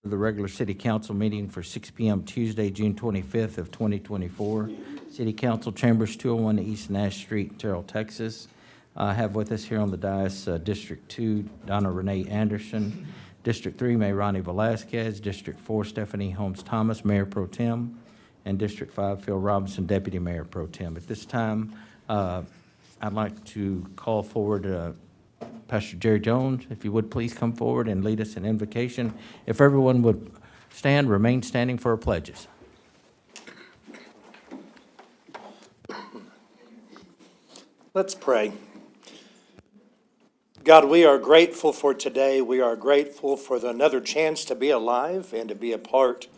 The regular city council meeting for 6 p.m. Tuesday, June 25th of 2024. City Council Chambers, 201 East Nash Street, Terrell, Texas. I have with us here on the dais District 2, Donna Renee Anderson. District 3, Mayor Ronnie Velasquez. District 4, Stephanie Holmes Thomas, Mayor Pro Tem. And District 5, Phil Robinson, Deputy Mayor Pro Tem. At this time, I'd like to call forward Pastor Jerry Jones, if you would please come forward and lead us in invocation. If everyone would stand, remain standing for our pledges. Let's pray. God, we are grateful for today. We are grateful for another chance to be alive and to be a part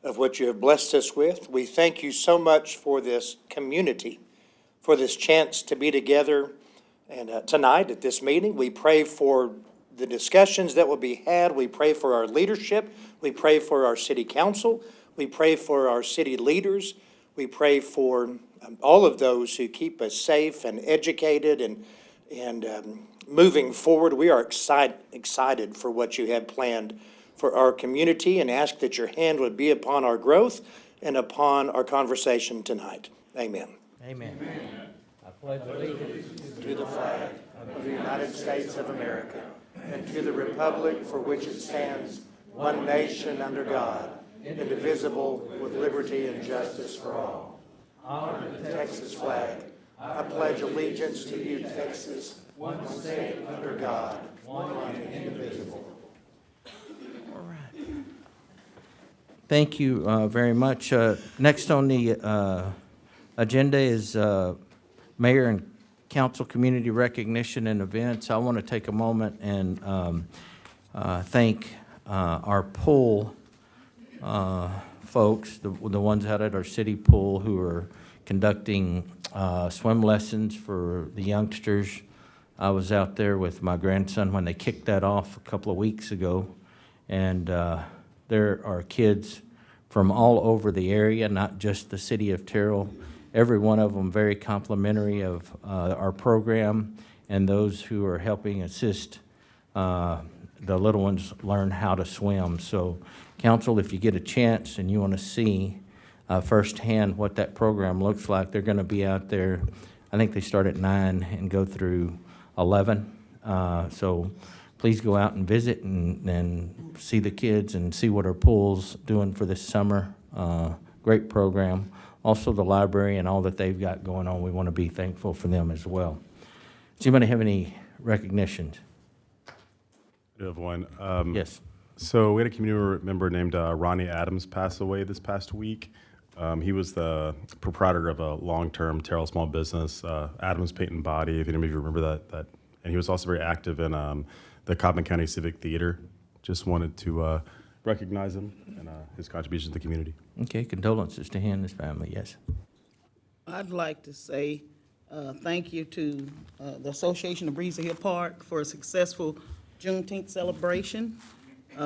of what you have blessed us with. We thank you so much for this community, for this chance to be together. And tonight at this meeting, we pray for the discussions that will be had. We pray for our leadership. We pray for our city council. We pray for our city leaders. We pray for all of those who keep us safe and educated and moving forward. We are excited for what you have planned for our community and ask that your hand would be upon our growth and upon our conversation tonight. Amen. Amen. I pledge allegiance To the flag of the United States of America and to the republic for which it stands, one nation under God, indivisible, with liberty and justice for all. Honor the Texas flag. I pledge allegiance to you, Texas, one state under God, one and indivisible. All right. Thank you very much. Next on the agenda is Mayor and Council Community Recognition and Events. I want to take a moment and thank our pool folks, the ones out at our city pool who are conducting swim lessons for the youngsters. I was out there with my grandson when they kicked that off a couple of weeks ago, and there are kids from all over the area, not just the city of Terrell. Every one of them very complimentary of our program and those who are helping assist the little ones learn how to swim. So, council, if you get a chance and you want to see firsthand what that program looks like, they're going to be out there. I think they start at 9 and go through 11. So please go out and visit and see the kids and see what our pool's doing for this summer. Great program. Also the library and all that they've got going on. We want to be thankful for them as well. Does anybody have any recognitions? I do have one. Yes. So we had a community member named Ronnie Adams pass away this past week. He was the proprietor of a long-term Terrell small business, Adams Paint and Body, if any of you remember that. And he was also very active in the Cobbin County Civic Theater. Just wanted to recognize him and his contributions to the community. Okay, condolences to him and his family, yes. I'd like to say thank you to the Association of Breezy Hill Park for a successful Juneteenth celebration.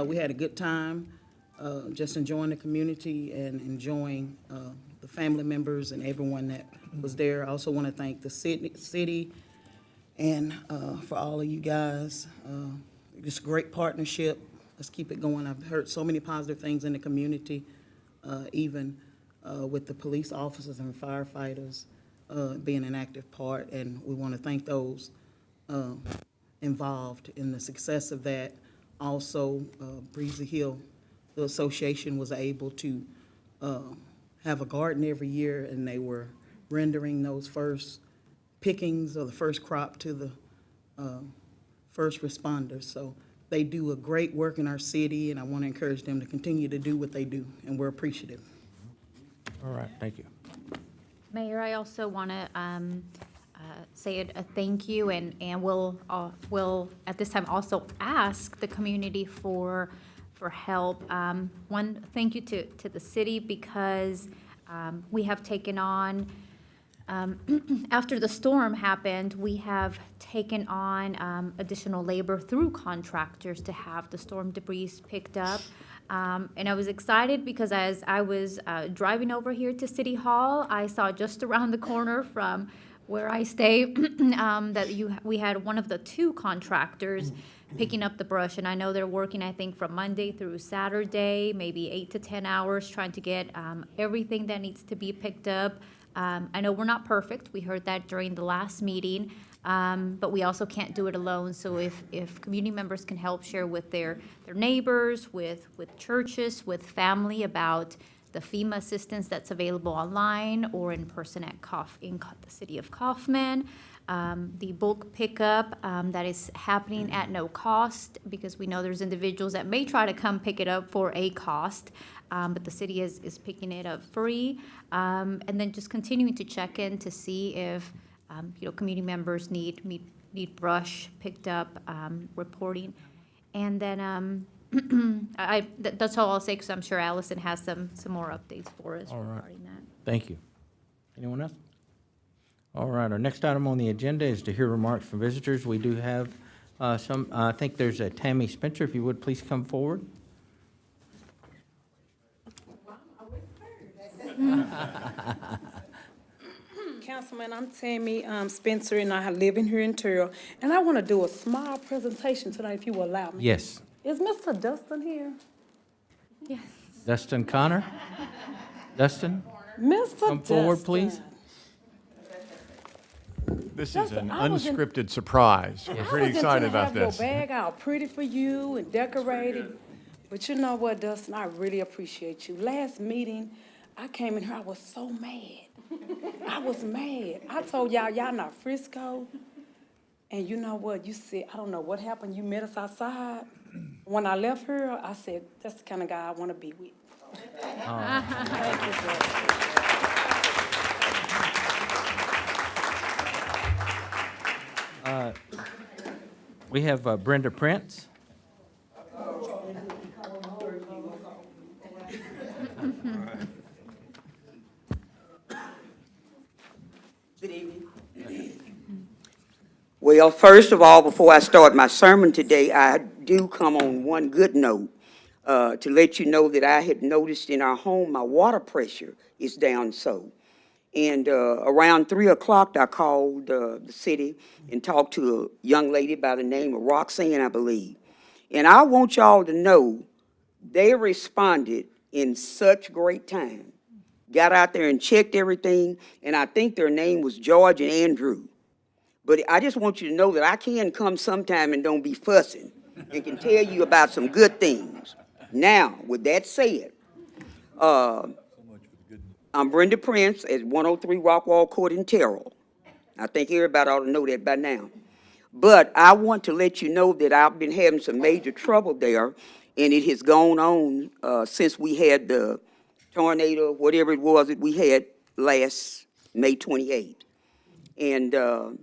We had a good time, just enjoying the community and enjoying the family members and everyone that was there. I also want to thank the city and for all of you guys. Just a great partnership. Let's keep it going. I've heard so many positive things in the community, even with the police officers and firefighters being an active part, and we want to thank those involved in the success of that. Also, Breezy Hill, the association was able to have a garden every year, and they were rendering those first pickings or the first crop to the first responders. So they do a great work in our city, and I want to encourage them to continue to do what they do, and we're appreciative. All right, thank you. Mayor, I also want to say a thank you, and we'll at this time also ask the community for help. One, thank you to the city, because we have taken on, after the storm happened, we have taken on additional labor through contractors to have the storm debris picked up. And I was excited because as I was driving over here to City Hall, I saw just around the corner from where I stay, we had one of the two contractors picking up the brush, and I know they're working, I think, from Monday through Saturday, maybe 8 to 10 hours, trying to get everything that needs to be picked up. I know we're not perfect. We heard that during the last meeting, but we also can't do it alone. So if community members can help share with their neighbors, with churches, with family about the FEMA assistance that's available online or in person at the city of Kaufman, the bulk pickup that is happening at no cost, because we know there's individuals that may try to come pick it up for a cost, but the city is picking it up free. And then just continuing to check in to see if community members need brush picked up, reporting. And then that's all I'll say, because I'm sure Allison has some more updates for us All right. regarding that. Thank you. Anyone else? All right, our next item on the agenda is to hear remarks from visitors. We do have some, I think there's a Tammy Spencer, if you would please come forward. Councilman, I'm Tammy Spencer, and I live in here in Terrell, and I want to do a small presentation tonight, if you will allow me. Yes, Is Mr. Dustin here? Yes. Dustin Connor? Dustin, Mr. come forward, Dustin. please. This is Justin, an I was in- unscripted surprise. We're pretty excited about Your this. bag all pretty for you and decorated, but you know what, Dustin, I really appreciate you. Last meeting, I came in here, I was so mad. I was mad. I told y'all not Frisco, and you know what, you said, I don't know what happened, you met us outside. When I left here, I said, that's the kind of guy I want to be with. Thank you, Dustin. We have Brenda Prince. Good evening. Well, first of all, before I start my sermon today, I do come on one good note to let you know that I had noticed in our home my water pressure is down so. And around 3 o'clock, I called the city and talked to a young lady by the name of Roxanne, I believe. And I want y'all to know they responded in such great time. Got out there and checked everything, and I think their name was George and Andrew. But I just want you to know that I can come sometime and don't be fussing and can tell you about some good things. Now, with that said, I'm Brenda Prince at 103 Rockwall Court in Terrell. I think everybody ought to know that by now. But I want to let you know that I've been having some major trouble there, and it has gone on since we had the tornado, whatever it was that we had last May 28th. And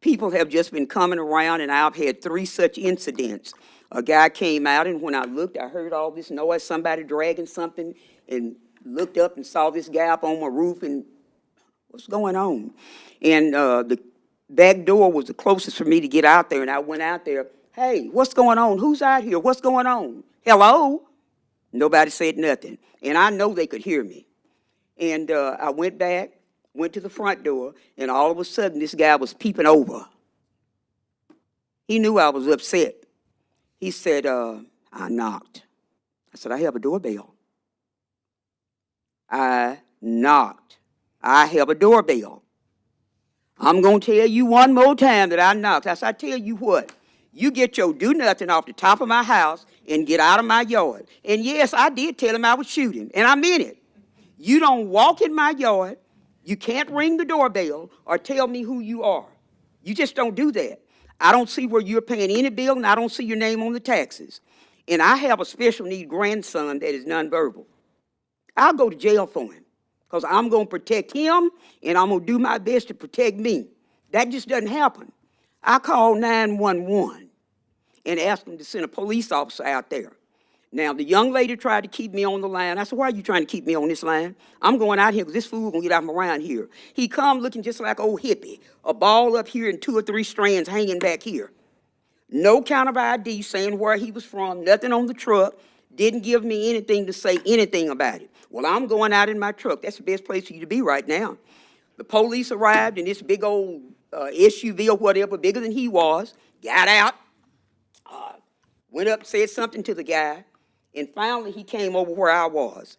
people have just been coming around, and I've had 3 such incidents. A guy came out, and when I looked, I heard all this noise, somebody dragging something, and looked up and saw this guy up on my roof, and what's going on? And the back door was the closest for me to get out there, and I went out there, hey, what's going on? Who's out here? What's going on? Hello? Nobody said nothing, and I know they could hear me. And I went back, went to the front door, and all of a sudden, this guy was peeping over. He knew I was upset. He said, I knocked. I said, I have a doorbell. I knocked. I have a doorbell. I'm going to tell you one more time that I knocked. I said, I tell you what, you get your do-nothing off the top of my house and get out of my yard. And yes, I did tell him I would shoot him, and I meant it. You don't walk in my yard, you can't ring the doorbell or tell me who you are. You just don't do that. I don't see where you're paying any bill, and I don't see your name on the taxes. And I have a special need grandson that is nonverbal. I'll go to jail for him because I'm going to protect him, and I'm going to do my best to protect me. That just doesn't happen. I called 911 and asked them to send a police officer out there. Now, the young lady tried to keep me on the line. I said, why are you trying to keep me on this line? I'm going out here because this fool going to get out from around here. He come looking just like old hippie, a ball up here and 2 or 3 strands hanging back here. No count of ID saying where he was from, nothing on the truck, didn't give me anything to say anything about it. Well, I'm going out in my truck. That's the best place for you to be right now. The police arrived in this big old SUV or whatever, bigger than he was, got out, went up, said something to the guy, and finally he came over where I was.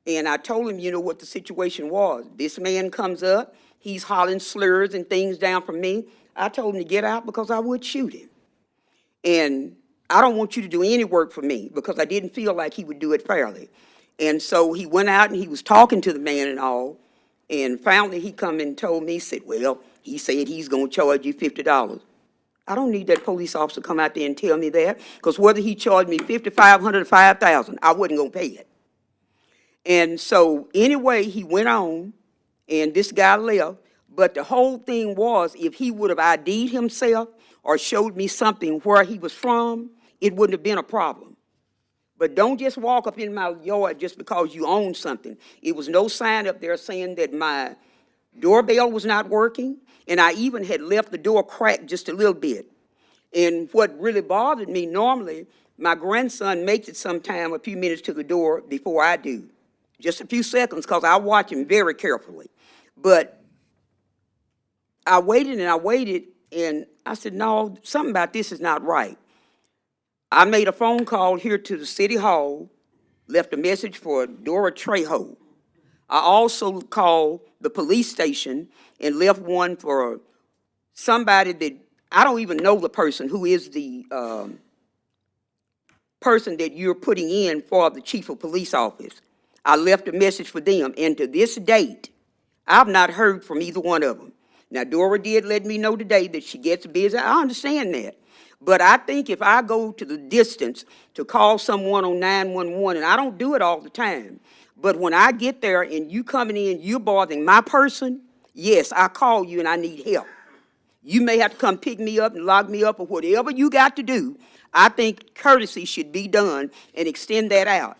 And I told him, you know, what the situation was. This man comes up, he's hollering slurs and things down from me. I told him to get out because I would shoot him. And I don't want you to do any work for me because I didn't feel like he would do it fairly. And so he went out and he was talking to the man and all. And finally he come and told me, he said, well, he said he's going to charge you $50. I don't need that police officer to come out there and tell me that, because whether he charged me $5,500 or $5,000, I wasn't going to pay it. And so anyway, he went on and this guy left. But the whole thing was, if he would have ID'd himself or showed me something where he was from, it wouldn't have been a problem. But don't just walk up in my yard just because you own something. It was no sign up there saying that my doorbell was not working, and I even had left the door cracked just a little bit. And what really bothered me, normally, my grandson makes it sometime a few minutes to the door before I do. Just a few seconds, because I watch him very carefully. But I waited and I waited, and I said, no, something about this is not right. I made a phone call here to the city hall, left a message for Dora Trejo. I also called the police station and left one for somebody that, I don't even know the person who is the person that you're putting in for the chief of police office. I left a message for them, and to this date, I've not heard from either one of them. Now, Dora did let me know today that she gets busy. I understand that. But I think if I go to the distance to call someone on 911, and I don't do it all the time, but when I get there and you coming in, you're bothering my person, yes, I call you and I need help. You may have to come pick me up and lock me up or whatever you got to do. I think courtesy should be done and extend that out.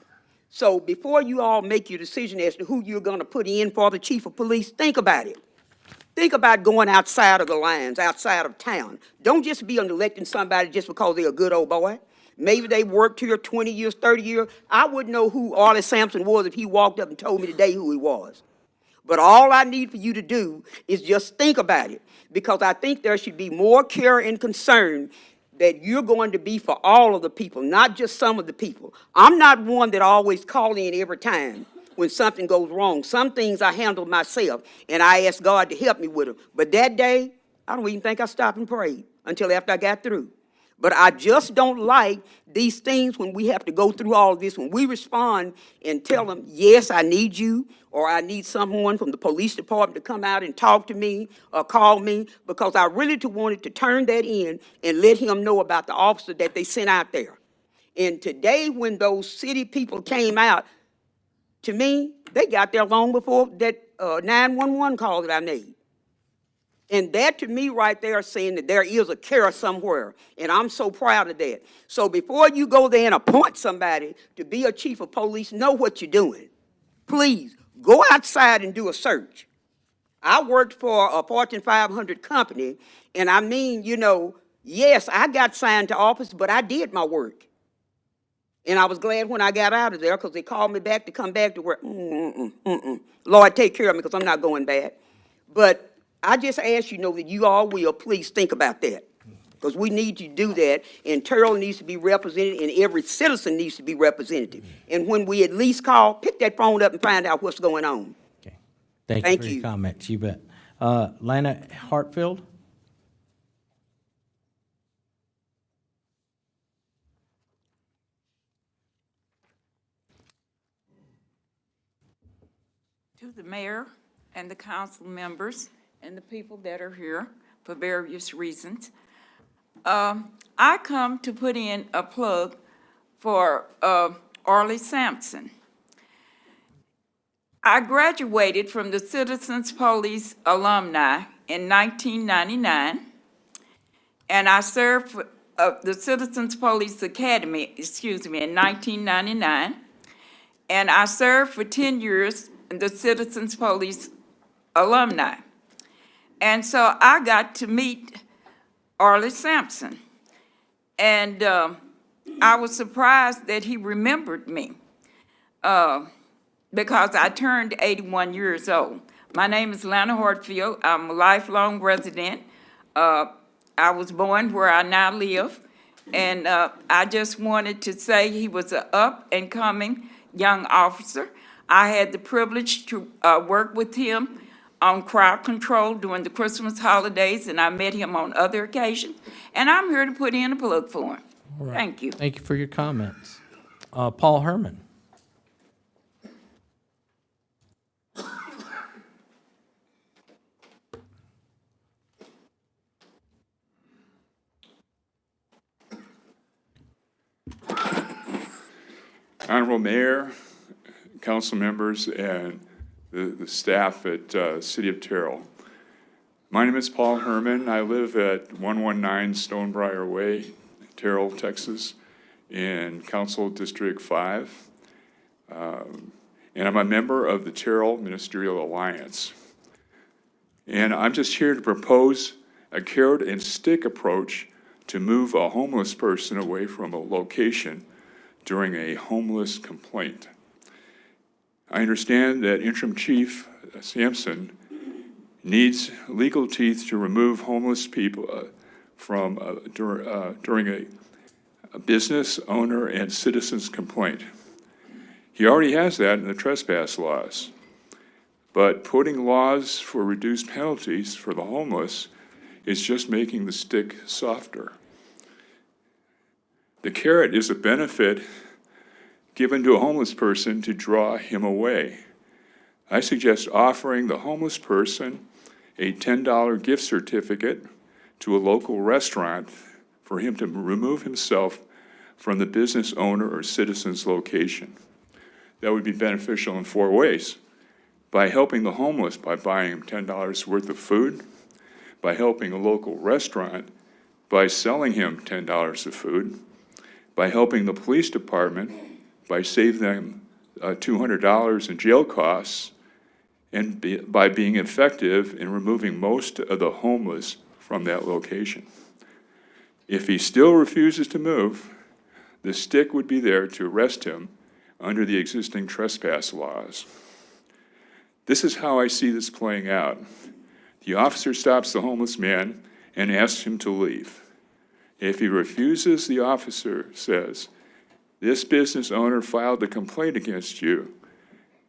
So before you all make your decision as to who you're going to put in for the chief of police, think about it. Think about going outside of the lines, outside of town. Don't just be electing somebody just because they're a good old boy. Maybe they worked here 20 years, 30 years. I wouldn't know who Arlie Sampson was if he walked up and told me today who he was. But all I need for you to do is just think about it, because I think there should be more care and concern that you're going to be for all of the people, not just some of the people. I'm not one that always call in every time when something goes wrong. Some things I handle myself, and I ask God to help me with them. But that day, I don't even think I stopped and prayed until after I got through. But I just don't like these things when we have to go through all of this, when we respond and tell them, yes, I need you, or I need someone from the police department to come out and talk to me or call me, because I really wanted to turn that in and let him know about the officer that they sent out there. And today, when those city people came out, to me, they got there long before that 911 call that I made. And that, to me, right there, is saying that there is a care somewhere, and I'm so proud of that. So before you go there and appoint somebody to be a chief of police, know what you're doing. Please, go outside and do a search. I worked for a Fortune 500 company, and I mean, you know, yes, I got signed to office, but I did my work. And I was glad when I got out of there, because they called me back to come back to work. Lord, take care of me, because I'm not going back. But I just ask you, know, that you all will please think about that, because we need to do that, and Terrell needs to be represented, and every citizen needs to be represented. And when we at least call, pick that phone up and find out what's going on. Okay. Thank you Thank for you. your comments. You bet. Lana Hartfield? To the mayor and the council members and the people that are here for various reasons. I come to put in a plug for Arlie Sampson. I graduated from the Citizens Police alumni in 1999, and I served for the Citizens Police Academy, in 1999, and I served for 10 years in the Citizens Police alumni. And so I got to meet Arlie Sampson. And I was surprised that he remembered me because I turned 81 years old. My name is Lana Hartfield. I'm a lifelong resident. I was born where I now live, and I just wanted to say he was an up-and-coming young officer. I had the privilege to work with him on crowd control during the Christmas holidays, and I met him on other occasions, and I'm here to put in a plug for him. Thank you. Thank you for your comments. Paul Herman. Honorable Mayor, council members, and the staff at City of Terrell. My name is Paul Herman. I live at 119 Stonebriar Way, Terrell, Texas, in Council District 5. And I'm a member of the Terrell Ministerial Alliance. And I'm just here to propose a carrot and stick approach to move a homeless person away from a location during a homeless complaint. I understand that Interim Chief Sampson needs legal teeth to remove homeless people during a business owner and citizen's complaint. He already has that in the trespass laws. But putting laws for reduced penalties for the homeless is just making the stick softer. The carrot is a benefit given to a homeless person to draw him away. I suggest offering the homeless person a $10 gift certificate to a local restaurant for him to remove himself from the business owner or citizen's location. That would be beneficial in 4 ways. By helping the homeless by buying him $10 worth of food, by helping a local restaurant by selling him $10 of food, by helping the police department by saving them $200 in jail costs, and by being effective in removing most of the homeless from that location. If he still refuses to move, the stick would be there to arrest him under the existing trespass laws. This is how I see this playing out. The officer stops the homeless man and asks him to leave. If he refuses, the officer says, "This business owner filed a complaint against you,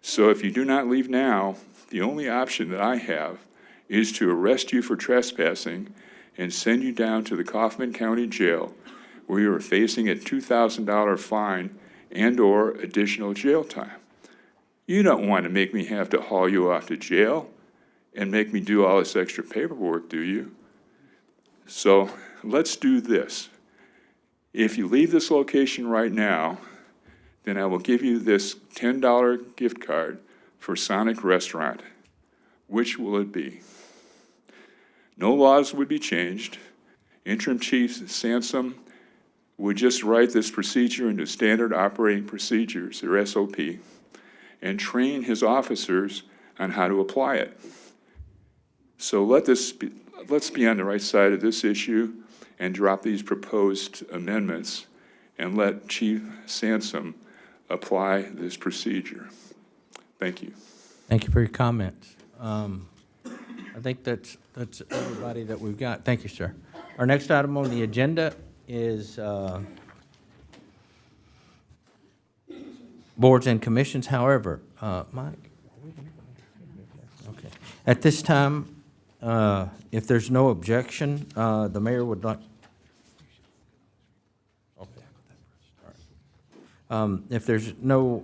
so if you do not leave now, the only option that I have is to arrest you for trespassing and send you down to the Kaufman County Jail, where you are facing a $2,000 fine and/or additional jail time. You don't want to make me have to haul you off to jail and make me do all this extra paperwork, do you? So let's do this. If you leave this location right now, then I will give you this $10 gift card for Sonic Restaurant. Which will it be?" No laws would be changed. Interim Chief Sansom would just write this procedure into standard operating procedures, or SOP, and train his officers on how to apply it. So let's be on the right side of this issue and drop these proposed amendments and let Chief Sansom apply this procedure. Thank you. Thank you for your comments. I think that's everybody that we've got. Thank you, sir. Our next item on the agenda is boards and commissions. However, Mike? Okay. At this time, if there's no objection, the mayor would like. If there's no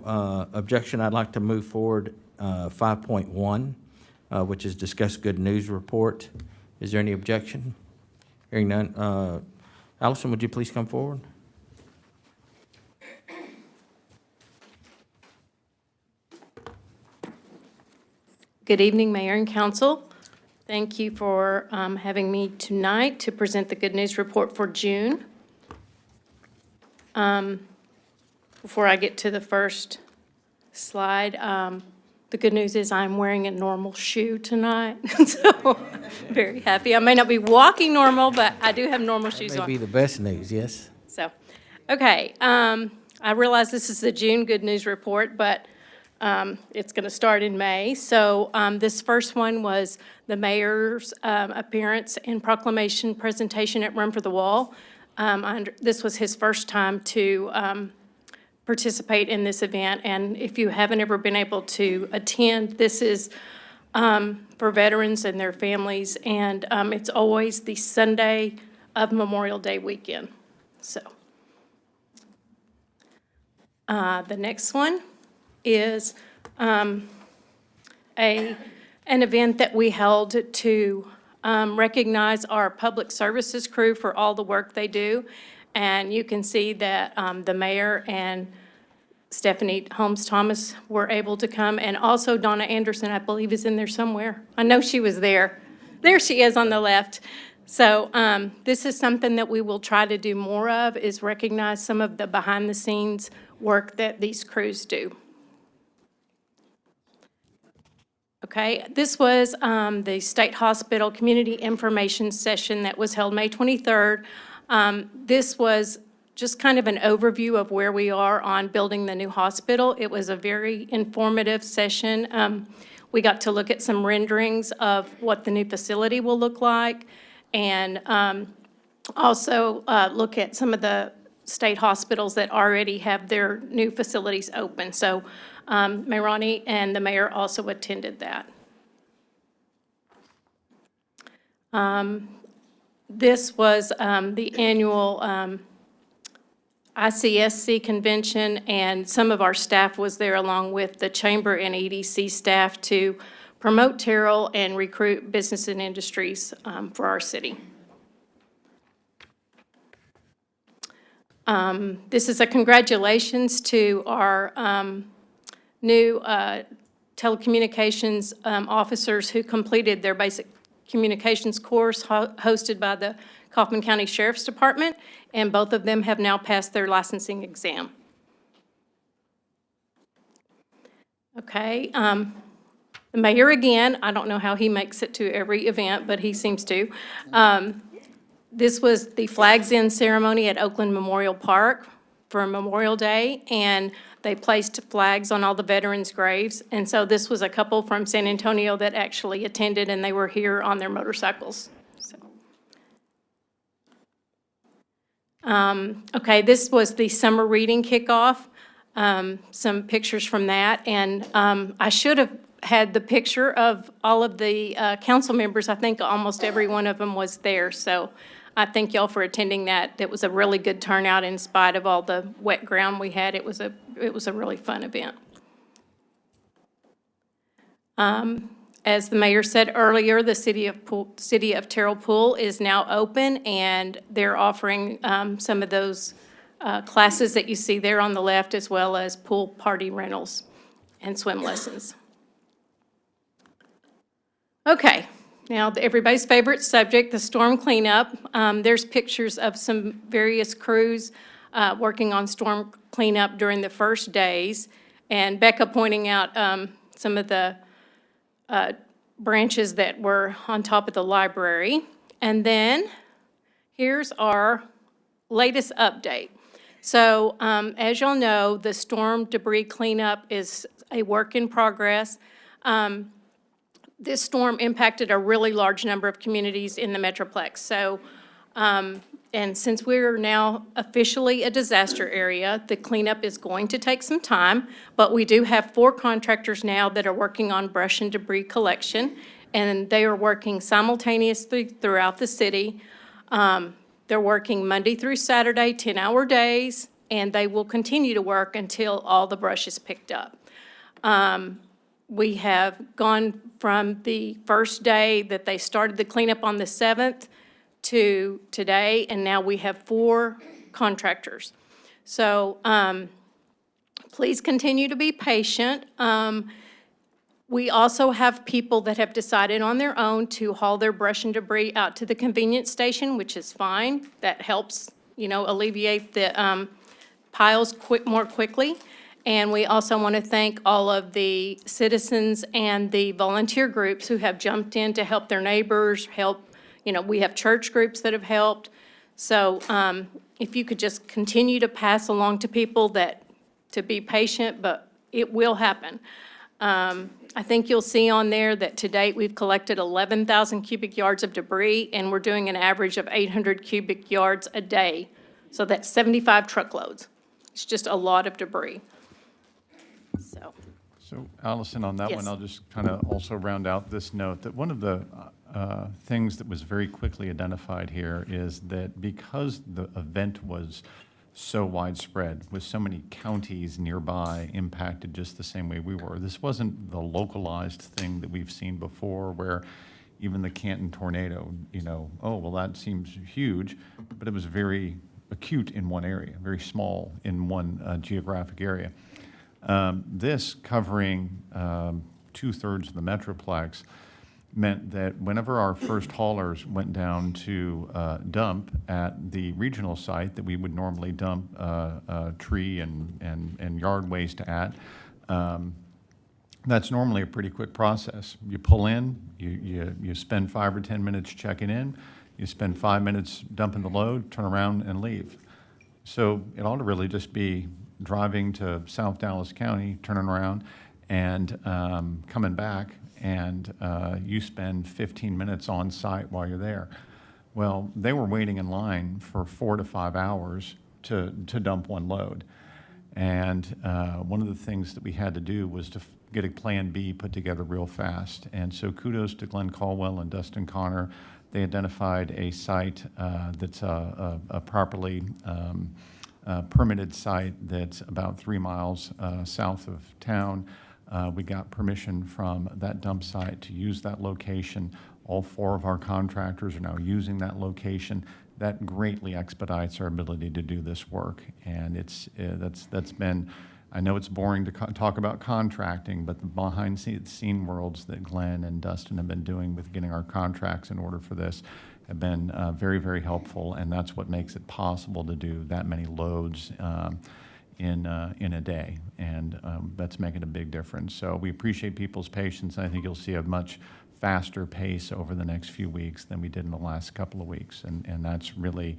objection, I'd like to move forward 5.1, which is discuss good news report. Is there any objection? Hearing none. Allison, would you please come forward? Good evening, Mayor and Council. Thank you for having me tonight to present the Good News Report for June. Before I get to the first slide, the good news is I'm wearing a normal shoe tonight, so very happy. I may not be walking normal, but I do have normal shoes May on. be the best news, yes? So, okay, I realize this is the June Good News Report, but It's going to start in May. So this first one was the mayor's appearance and proclamation presentation at Run for the Wall. This was his first time to participate in this event, and if you haven't ever been able to attend, this is for veterans and their families, and it's always the Sunday of Memorial Day weekend. So the next one is an event that we held to recognize our public services crew for all the work they do. And you can see that the mayor and Stephanie Holmes Thomas were able to come, and also Donna Anderson, I believe, is in there somewhere. I know she was there. There she is on the left. So this is something that we will try to do more of, is recognize some of the behind-the-scenes work that these crews do. Okay, this was the State Hospital Community Information Session that was held May 23rd. This was just kind of an overview of where we are on building the new hospital. It was a very informative session. We got to look at some renderings of what the new facility will look like, and also look at some of the state hospitals that already have their new facilities open. So Mayrani and the mayor also attended that. This was the annual ICSC convention, and some of our staff was there along with the chamber and EDC staff to promote Terrell and recruit business and industries for our city. This is a congratulations to our new telecommunications officers who completed their basic communications course hosted by the Kaufman County Sheriff's Department, and both of them have now passed their licensing exam. Okay, the mayor again, I don't know how he makes it to every event, but he seems to. This was the Flags In ceremony at Oakland Memorial Park for Memorial Day, and they placed flags on all the veterans' graves. And so this was a couple from San Antonio that actually attended, and they were here on their motorcycles. So. Okay, this was the summer reading kickoff. Some pictures from that, and I should have had the picture of all of the council members. I think almost every one of them was there, so I thank y'all for attending that. It was a really good turnout in spite of all the wet ground we had. It was a really fun event. As the mayor said earlier, the City of Terrell Pool is now open, and they're offering some of those classes that you see there on the left, as well as pool party rentals and swim lessons. Okay, now everybody's favorite subject, the storm cleanup. There's pictures of some various crews working on storm cleanup during the first days, and Becca pointing out some of the branches that were on top of the library. And then here's our latest update. So as y'all know, the storm debris cleanup is a work in progress. This storm impacted a really large number of communities in the Metroplex. So, and since we're now officially a disaster area, the cleanup is going to take some time, but we do have 4 contractors now that are working on brush and debris collection, and they are working simultaneously throughout the city. They're working Monday through Saturday, 10-hour days, and they will continue to work until all the brush is picked up. We have gone from the first day that they started the cleanup on the 7th to today, and now we have 4 contractors. So please continue to be patient. We also have people that have decided on their own to haul their brush and debris out to the convenience station, which is fine. That helps, alleviate the piles more quickly. And we also want to thank all of the citizens and the volunteer groups who have jumped in to help their neighbors, we have church groups that have helped. So if you could just continue to pass along to people to be patient, but it will happen. I think you'll see on there that to date, we've collected 11,000 cubic yards of debris, and we're doing an average of 800 cubic yards a day. So that's 75 truckloads. It's just a lot of debris. So, So Allison, on that one, Yes. I'll just kind of also round out this note, that one of the things that was very quickly identified here is that because the event was so widespread, with so many counties nearby impacted just the same way we were, this wasn't the localized thing that we've seen before, where even the Canton tornado, oh, well, that seems huge, but it was very acute in one area, very small in one geographic area. This covering 2/3 of the Metroplex meant that whenever our first haulers went down to dump at the regional site that we would normally dump tree and yard waste at, that's normally a pretty quick process. You pull in, you spend 5 or 10 minutes checking in, you spend 5 minutes dumping the load, turn around and leave. So it ought to really just be driving to South Dallas County, turning around and coming back, and you spend 15 minutes on site while you're there. Well, they were waiting in line for 4 to 5 hours to dump one load. And one of the things that we had to do was to get a Plan B put together real fast. And so kudos to Glenn Caldwell and Dustin Connor. They identified a site that's a properly permitted site that's about 3 miles south of town. We got permission from that dump site to use that location. All 4 of our contractors are now using that location. That greatly expedites our ability to do this work. And that's been, I know it's boring to talk about contracting, but the behind-the-scene worlds that Glenn and Dustin have been doing with getting our contracts in order for this have been very, very helpful, and that's what makes it possible to do that many loads in a day, and that's making a big difference. So we appreciate people's patience, and I think you'll see a much faster pace over the next few weeks than we did in the last couple of weeks, and that's really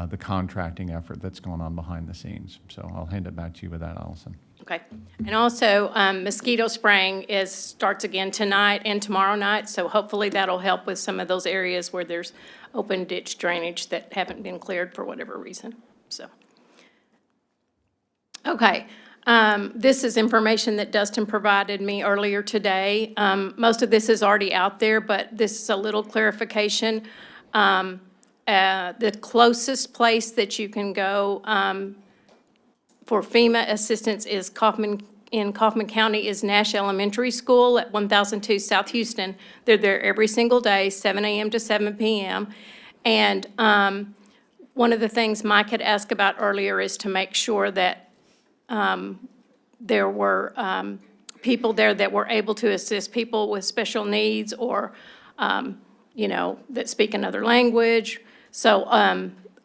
the contracting effort that's going on behind the scenes. So I'll hand it back to you with that, Allison. okay. And also, mosquito spraying starts again tonight and tomorrow night, so hopefully that'll help with some of those areas where there's open ditch drainage that haven't been cleared for whatever reason, so. Okay, this is information that Dustin provided me earlier today. Most of this is already out there, but this is a little clarification. The closest place that you can go for FEMA assistance is in Kaufman County is Nash Elementary School at 1002 South Houston. They're there every single day, 7 a.m. to 7 p.m. And one of the things Mike had asked about earlier is to make sure that there were people there that were able to assist people with special needs or, that speak another language. So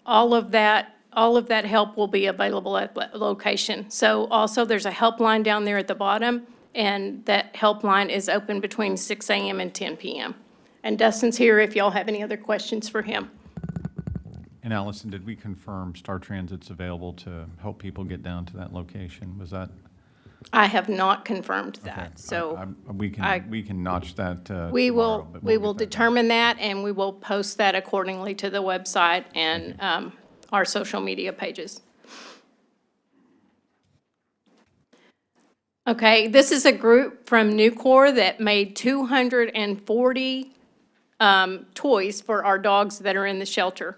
all of that help will be available at the location. So also, there's a helpline down there at the bottom, and that helpline is open between 6 a.m. and 10 p.m. And Dustin's here if y'all have any other questions for him. And Allison, did we confirm Star Transit's available to help people get down to that location? Was that? I have not confirmed Okay. that, so We can notch that we tomorrow, will, but we we'll will get that done. determine that, and we will post that accordingly to the website and our social media pages. Okay, this is a group from Nucor that made 240 toys for our dogs that are in the shelter.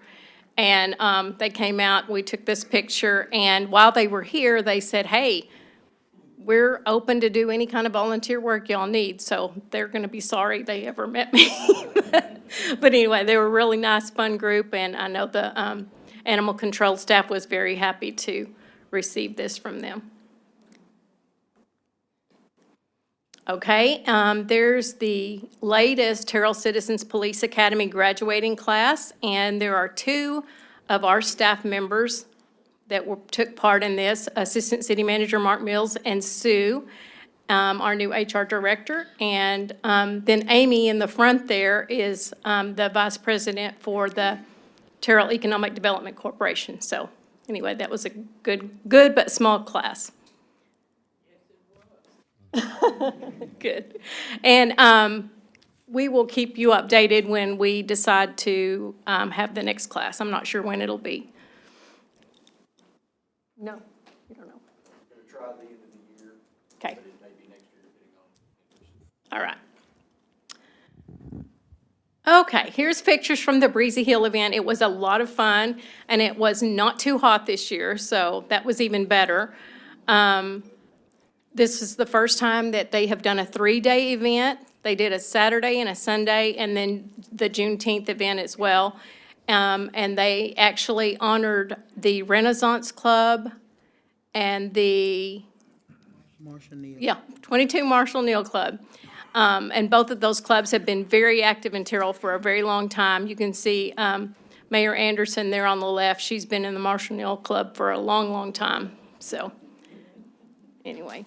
And they came out, we took this picture, and while they were here, they said, hey, we're open to do any kind of volunteer work y'all need. So they're gonna be sorry they ever met me. But anyway, they were a really nice, fun group, and I know the animal control staff was very happy to receive this from them. Okay, there's the latest Terrell Citizens Police Academy graduating class, and there are 2 of our staff members that took part in this, Assistant City Manager Mark Mills and Sue, our new HR Director. And then Amy in the front there is the Vice President for the Terrell Economic Development Corporation. So anyway, that was a good but small class. Good. And we will keep you updated when we decide to have the next class. I'm not sure when it'll be. No, you don't know. Going to try the end of the year. Okay. But it may be next year depending on interest. All right. Okay, here's pictures from the Breezy Hill event. It was a lot of fun, and it was not too hot this year, so that was even better. This is the first time that they have done a 3-day event. They did a Saturday and a Sunday, and then the Juneteenth event as well. And they actually honored the Renaissance Club and the Marshall Neal. yeah, 22 Marshall Neal Club. And both of those clubs have been very active in Terrell for a very long time. You can see Mayor Anderson there on the left. She's been in the Marshall Neal Club for a long, long time. So, anyway.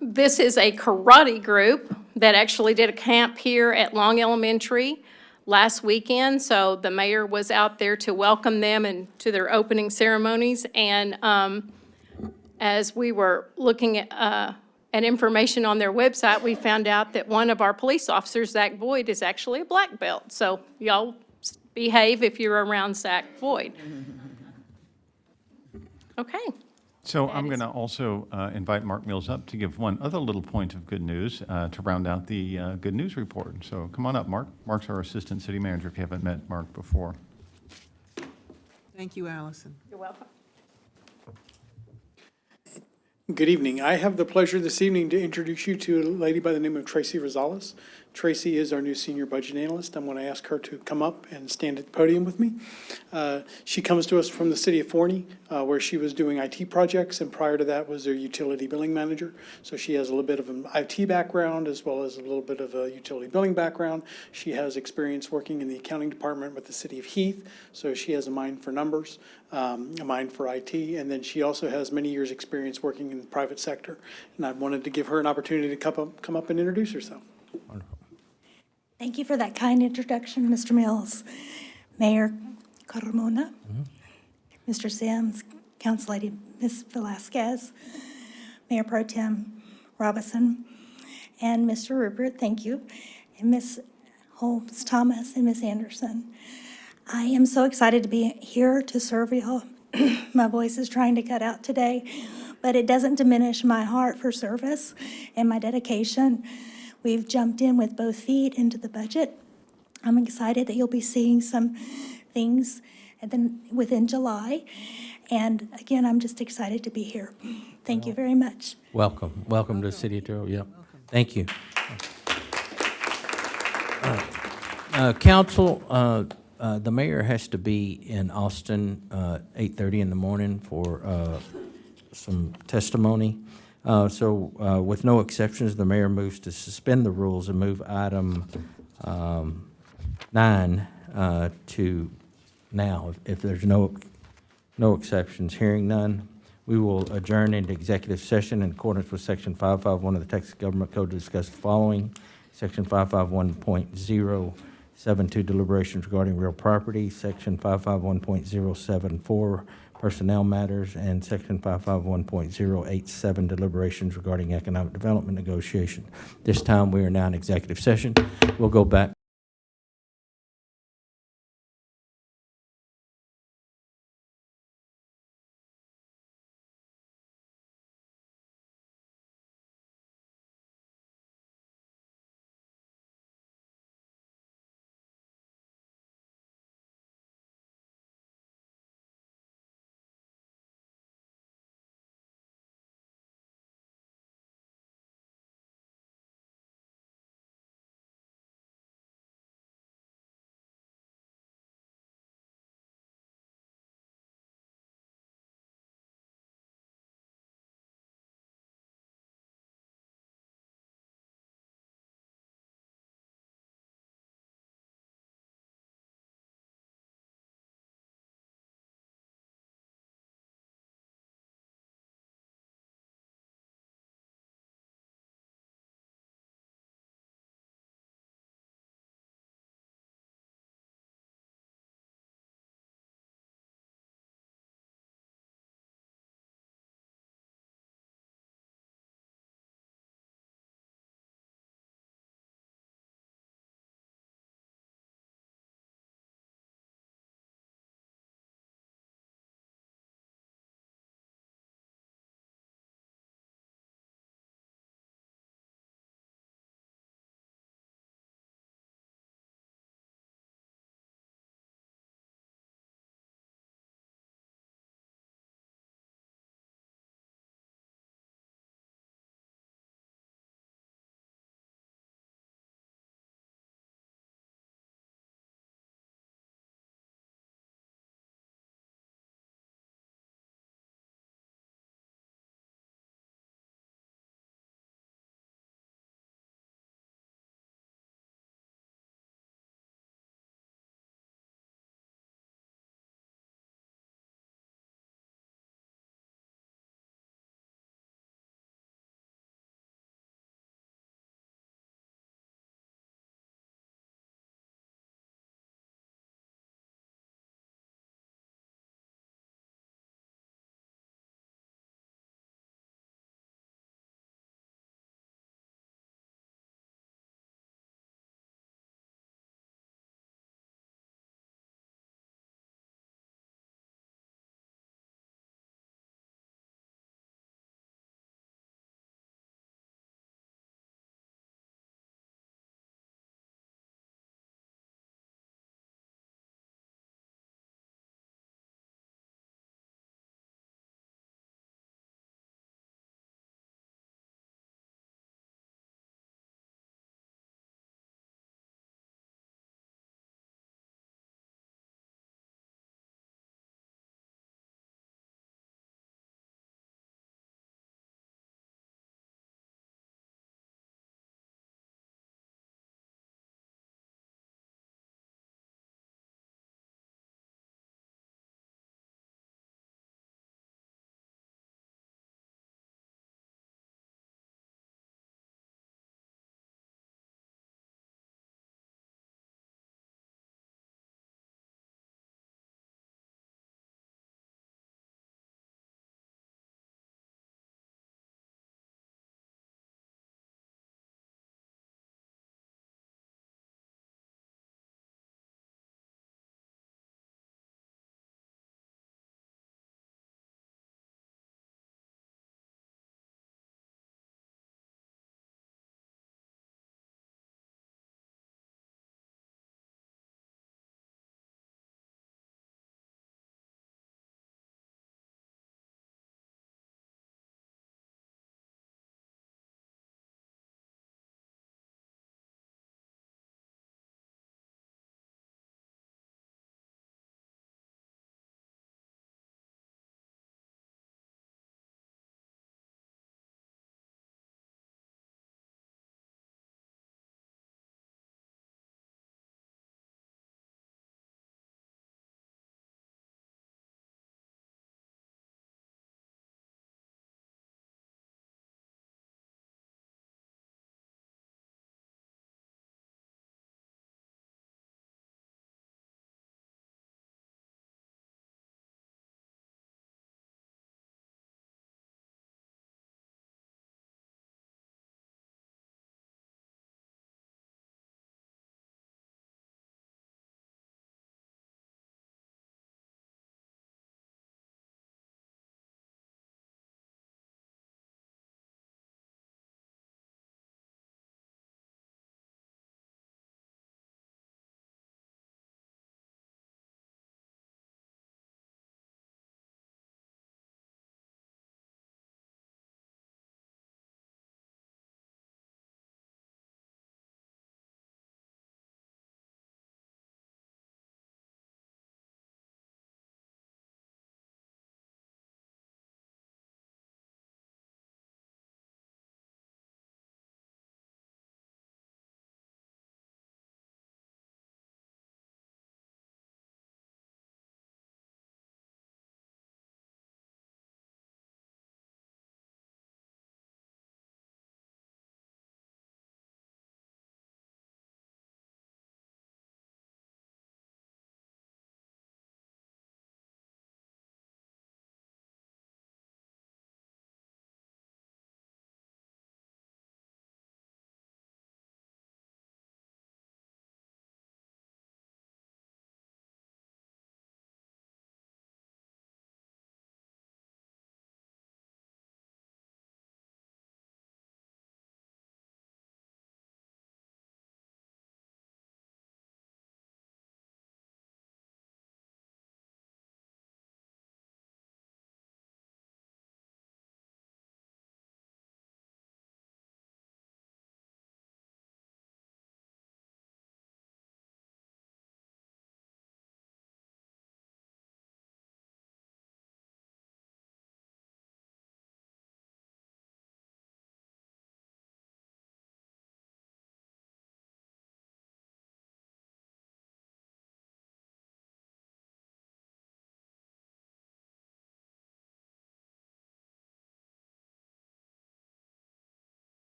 This is a karate group that actually did a camp here at Long Elementary last weekend. So the mayor was out there to welcome them and to their opening ceremonies. And as we were looking at information on their website, we found out that one of our police officers, Zach Boyd, is actually a black belt. So y'all behave if you're around Zach Boyd. Okay. So I'm going to also invite Mark Mills up to give one other little point of good news to round out the good news report. So come on up, Mark. Mark's our assistant city manager if you haven't met Mark before. Thank you, Allison. You're welcome. Good evening. I have the pleasure this evening to introduce you to a lady by the name of Tracy Rosales. Tracy is our new senior budget analyst. I'm going to ask her to come up and stand at the podium with me. She comes to us from the city of Forney, where she was doing IT projects, and prior to that was their utility billing manager. So she has a little bit of an IT background as well as a little bit of a utility billing background. She has experience working in the accounting department with the city of Heath, so she has a mind for numbers, a mind for IT, and then she also has many years' experience working in the private sector. And I wanted to give her an opportunity to come up and introduce herself. Wonderful. Thank you for that kind introduction, Mr. Mills. Mayor Carmona, Mr. Sims, Council Lady Ms. Velasquez, Mayor Pro Tem Robinson, and Mr. Rupert, thank you, and Ms. Holmes Thomas and Ms. Anderson. I am so excited to be here to serve y'all. My voice is trying to cut out today, but it doesn't diminish my heart for service and my dedication. We've jumped in with both feet into the budget. I'm excited that you'll be seeing some things and then within July. And again, I'm just excited to be here. Thank you very much. Welcome. Welcome to the city of Terrell. Yep. Thank you. Council, the mayor has to be in Austin 8:30 in the morning for some testimony. So with no exceptions, the mayor moves to suspend the rules and move item 9 to now, if there's no exceptions. Hearing none, we will adjourn into executive session in accordance with Section 551 of the Texas Government Code to discuss the following. Section 551.072, deliberations regarding real property. Section 551.074, personnel matters, and Section 551.087, deliberations regarding economic development negotiation. This time, we are now in executive session. We'll go back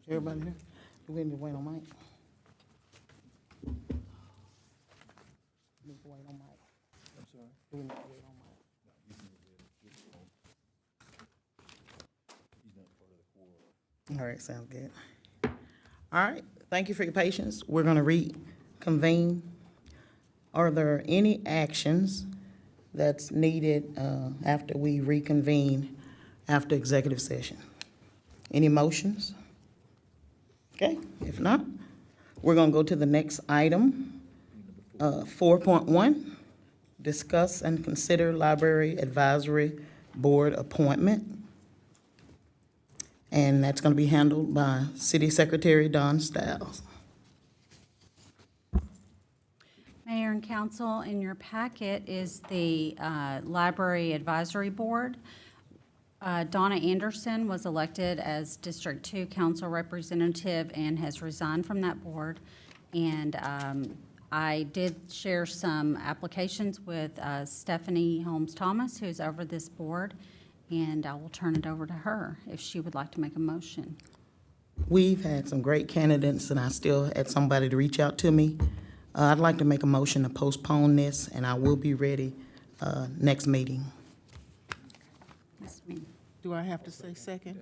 Everybody here? Do we need to wait on Mike? Need to wait on Mike. I'm sorry? Do we need to wait on Mike? All right, sounds good. All right, thank you for your patience. We're gonna reconvene. Are there any actions that's needed after we reconvene after executive session? Any motions? Okay, if not, we're gonna go to the next item. 4.1, discuss and consider library advisory board appointment. And that's gonna be handled by City Secretary Don Stiles. Mayor and council, in your packet is the Library Advisory Board. Donna Anderson was elected as District 2 Council Representative and has resigned from that board. And I did share some applications with Stephanie Holmes Thomas, who's over this board, and I will turn it over to her if she would like to make a motion. We've had some great candidates, and I still had somebody to reach out to me. I'd like to make a motion to postpone this, and I will be ready next meeting. Ms. Meany. Do I have to say second?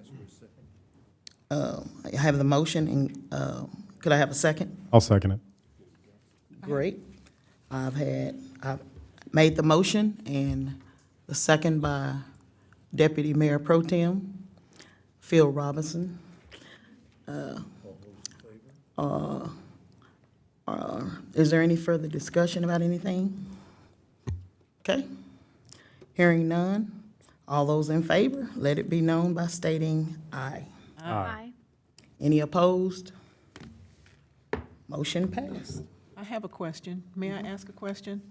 I have the motion, and could I have a second? I'll second it. Great. I made the motion, and the second by Deputy Mayor Pro Tem Phil Robinson. Is there any further discussion about anything? Okay. Hearing none. All those in favor, let it be known by stating aye. Aye. Any opposed? Motion passed. I have a question. May I ask a question?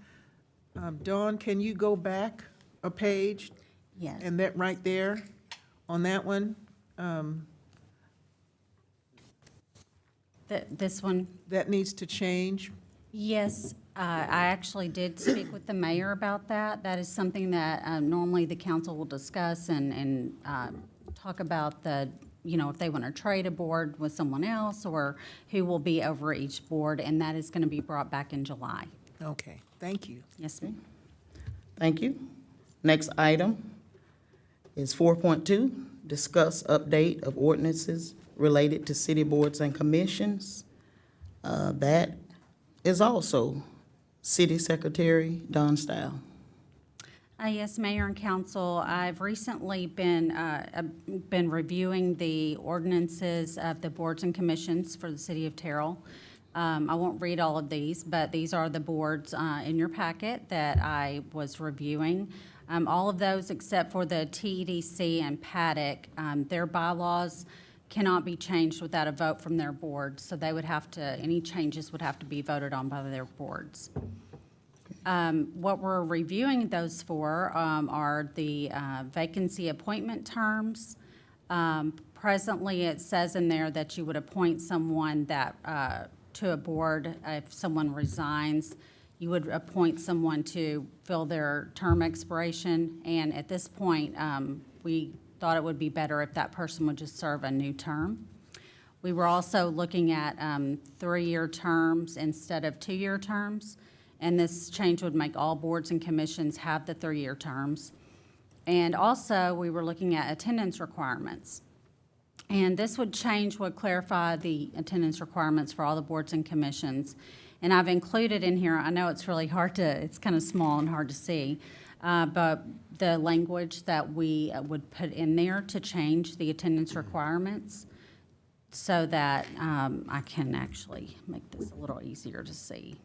Dawn, can you go back a page? Yes. And that right there, on that one, This one? that needs to change? Yes, I actually did speak with the mayor about that. That is something that normally the council will discuss and talk about if they want to trade a board with someone else or who will be over each board, and that is going to be brought back in July. Okay, thank you. Yes, ma'am. Thank you. Next item is 4.2, discuss update of ordinances related to city boards and commissions. That is also City Secretary Don Style. Yes, Mayor and Council, I've recently been reviewing the ordinances of the boards and commissions for the city of Terrell. I won't read all of these, but these are the boards in your packet that I was reviewing. All of those except for the TEDC and Paddock, their bylaws cannot be changed without a vote from their board, so they would have to, any changes would have to be voted on by their boards. What we're reviewing those for are the vacancy appointment terms. Presently, it says in there that you would appoint someone that, to a board, if someone resigns, you would appoint someone to fill their term expiration, and at this point, we thought it would be better if that person would just serve a new term. We were also looking at 3-year terms instead of 2-year terms, and this change would make all boards and commissions have the 3-year terms. And also, we were looking at attendance requirements. And this would clarify the attendance requirements for all the boards and commissions. And I've included in here, I know it's really it's kind of small and hard to see, but the language that we would put in there to change the attendance requirements so that I can actually make this a little easier to see.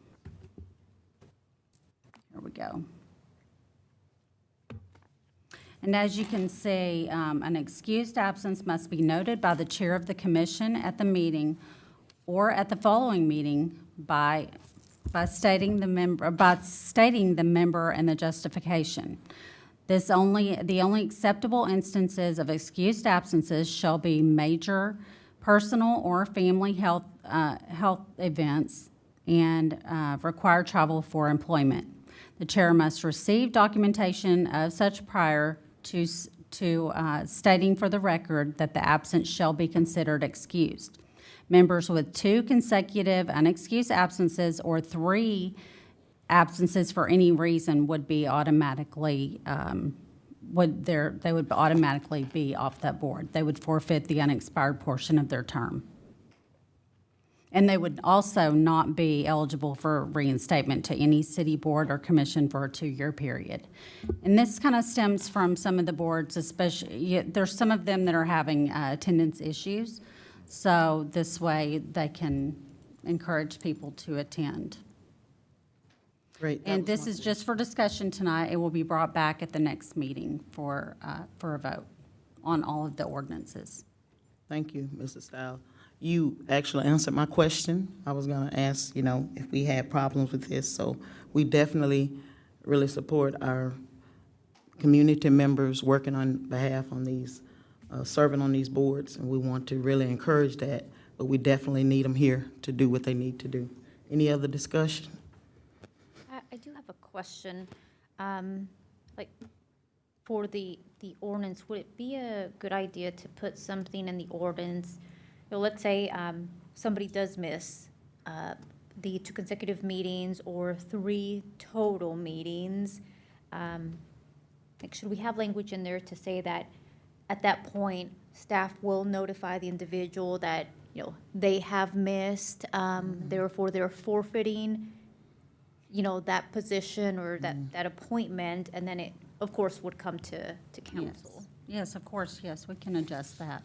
Here we go. And as you can see, an excused absence must be noted by the chair of the commission at the meeting or at the following meeting by stating the member and the justification. The only acceptable instances of excused absences shall be major personal or family health events and require travel for employment. The chair must receive documentation of such prior to stating for the record that the absence shall be considered excused. Members with 2 consecutive unexcused absences or 3 absences for any reason would be automatically, they would automatically be off that board. They would forfeit the unexpired portion of their term. And they would also not be eligible for reinstatement to any city board or commission for a 2-year period. And this kind of stems from some of the boards, especially, there's some of them that are having attendance issues. So this way, they can encourage people to attend. Great. that And was this my- is just for discussion tonight. It will be brought back at the next meeting for a vote on all of the ordinances. Thank you, Mrs. Stiles. You actually answered my question. I was gonna ask, if we had problems with this, so we definitely really support our community members working on behalf on these, serving on these boards, and we want to really encourage that, but we definitely need them here to do what they need to do. Any other discussion? I do have a question. Like, for the ordinance, would it be a good idea to put something in the ordinance? Let's say somebody does miss the 2 consecutive meetings or 3 total meetings. Like, should we have language in there to say that at that point, staff will notify the individual that, they have missed, therefore they're forfeiting, that position or that appointment, and then it, of course, would come to council? Yes, of course, yes, we can adjust that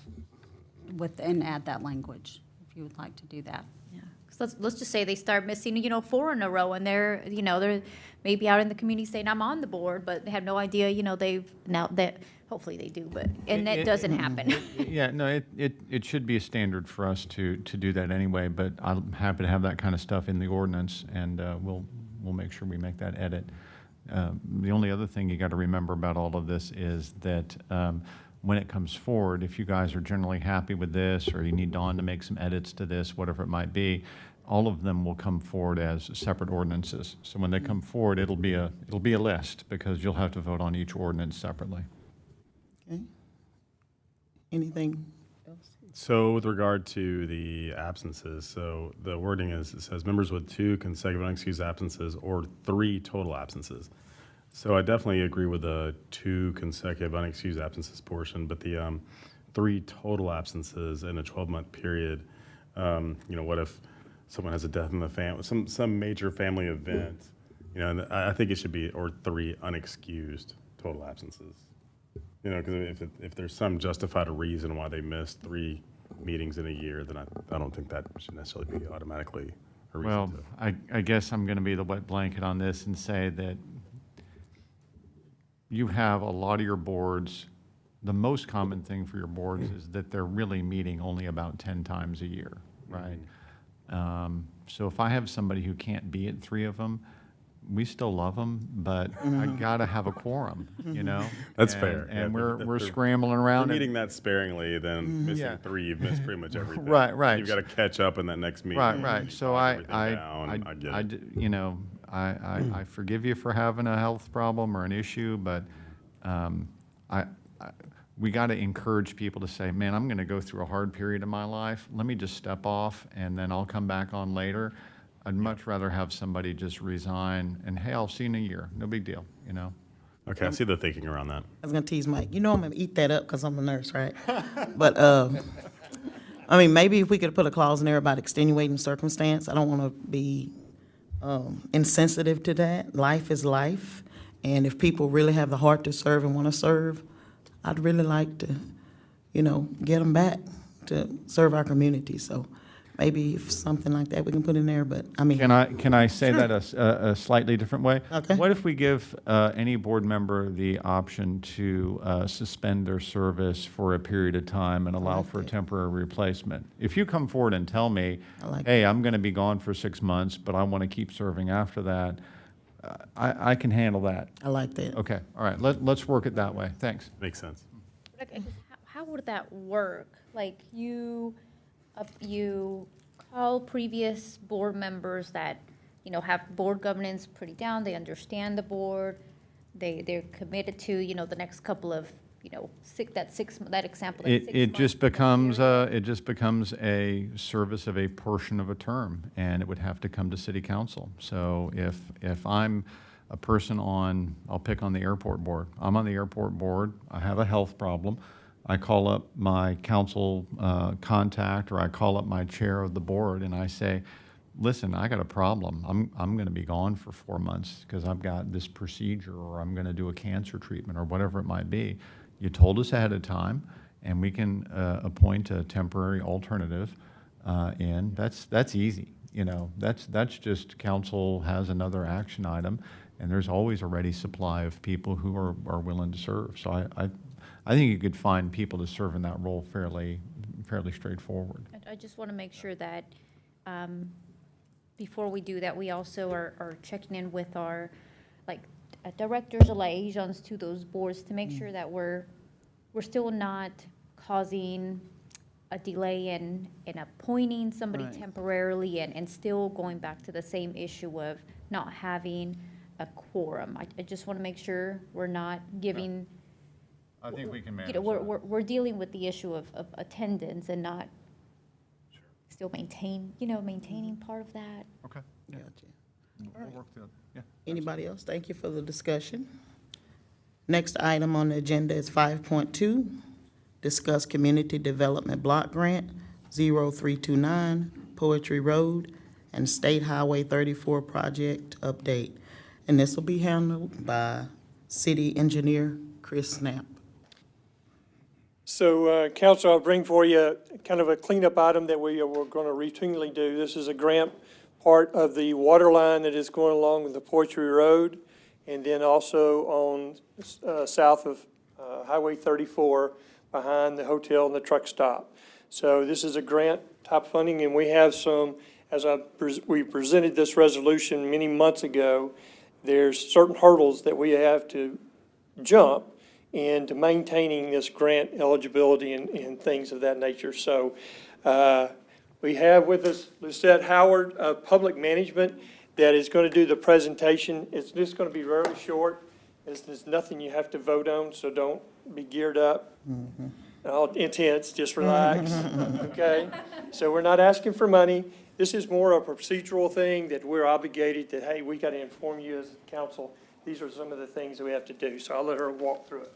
and add that language, if you would like to do that. Yeah, 'cause let's just say they start missing, 4 in a row, and they're maybe out in the community saying, I'm on the board, but they have no idea, now that, hopefully they do, but, and that doesn't happen. Yeah, no, it should be a standard for us to do that anyway, but I'm happy to have that kind of stuff in the ordinance, and we'll make sure we make that edit. The only other thing you got to remember about all of this is that when it comes forward, if you guys are generally happy with this, or you need Dawn to make some edits to this, whatever it might be, all of them will come forward as separate ordinances. So when they come forward, it'll be a list, because you'll have to vote on each ordinance separately. Okay. Anything else? So with regard to the absences, so the wording is, it says members with 2 consecutive unexcused absences or 3 total absences. So I definitely agree with the 2 consecutive unexcused absences portion, but the 3 total absences in a 12-month period, what if someone has a death in the family, some major family event, and I think it should be, or 3 unexcused total absences. Because if there's some justified reason why they missed 3 meetings in a year, then I don't think that should necessarily be automatically a reason Well, to. I guess I'm going to be the wet blanket on this and say that you have a lot of your boards, the most common thing for your boards is that they're really meeting only about 10 times a year, right? So if I have somebody who can't be at 3 of them, we still love them, but I gotta have a quorum, That's And- fair. And Yeah, we're if scrambling If around. you're and- meeting that sparingly, then missing Yeah. 3, you've missed pretty much everything. Right. You've got to catch up in that next meeting. Right. So Log everything down. I get it. I forgive you for having a health problem or an issue, but we got to encourage people to say, man, I'm going to go through a hard period of my life. Let me just step off, and then I'll come back on later. I'd much rather have somebody just resign and, hey, I'll see you in a year. No big deal, Okay, I see the thinking around that. I was gonna tease Mike. I'm gonna eat that up because I'm a nurse, right? But, maybe if we could put a clause in there about extenuating circumstance. I don't want to be insensitive to that. Life is life. And if people really have the heart to serve and want to serve, I'd really like to, get them back to serve our community. So maybe if something like that we can put in there, but Can I say that a slightly different way? Okay. What if we give any board member the option to suspend their service for a period of time and allow for a temporary replacement? If you come forward and tell me, I like hey, I'm going to be gone for 6 months, but I want to keep serving after that, I can handle that. I like that. Okay, all right, let's work it that way. Thanks. Makes sense. How would that work? Like, you call previous board members that, have board governance pretty down, they understand the board, they're committed to, the next couple of that example. that It 6 month just becomes, it just becomes a service of a portion of a term, and it would have to come to city council. So if I'm a person on, I'll pick on the airport board. I'm on the airport board, I have a health problem. I call up my council contact, or I call up my chair of the board, and I say, listen, I got a problem. I'm going to be gone for 4 months because I've got this procedure, or I'm going to do a cancer treatment, or whatever it might be. You told us ahead of time, and we can appoint a temporary alternative in. That's easy. You know, that's just council has another action item, and there's always a ready supply of people who are willing to serve. So I think you could find people to serve in that role fairly straightforward. I just want to make sure that before we do that, we also are checking in with our, directors or liaisons to those boards to make sure that we're still not causing a delay in appointing somebody Right. temporarily and still going back to the same issue of not having a quorum. I just want to make sure we're not giving, I think we can manage we're dealing with the issue of attendance and not still maintaining part of that. Okay. Gotcha. We'll work through it. Yeah. Anybody else? Thank you for the discussion. Next item on the agenda is 5.2, discuss community development block grant 0329 Poetry Road and State Highway 34 project update. And this will be handled by City Engineer Chris Snap. So, Council, I'll bring for you kind of a cleanup item that we're going to routinely do. This is a grant part of the water line that is going along with the Poetry Road, and then also on south of Highway 34 behind the hotel and the truck stop. So this is a grant type funding, and we have some, we presented this resolution many months ago, there's certain hurdles that we have to jump into maintaining this grant eligibility and things of that nature. So we have with us Lucette Howard of Public Management that is going to do the presentation. It's just going to be very short. There's nothing you have to vote on, so don't be geared up. All intense, just relax, okay? So we're not asking for money. This is more a procedural thing that we're obligated that, hey, we got to inform you as a council. These are some of the things that we have to do. So I'll let her walk through it.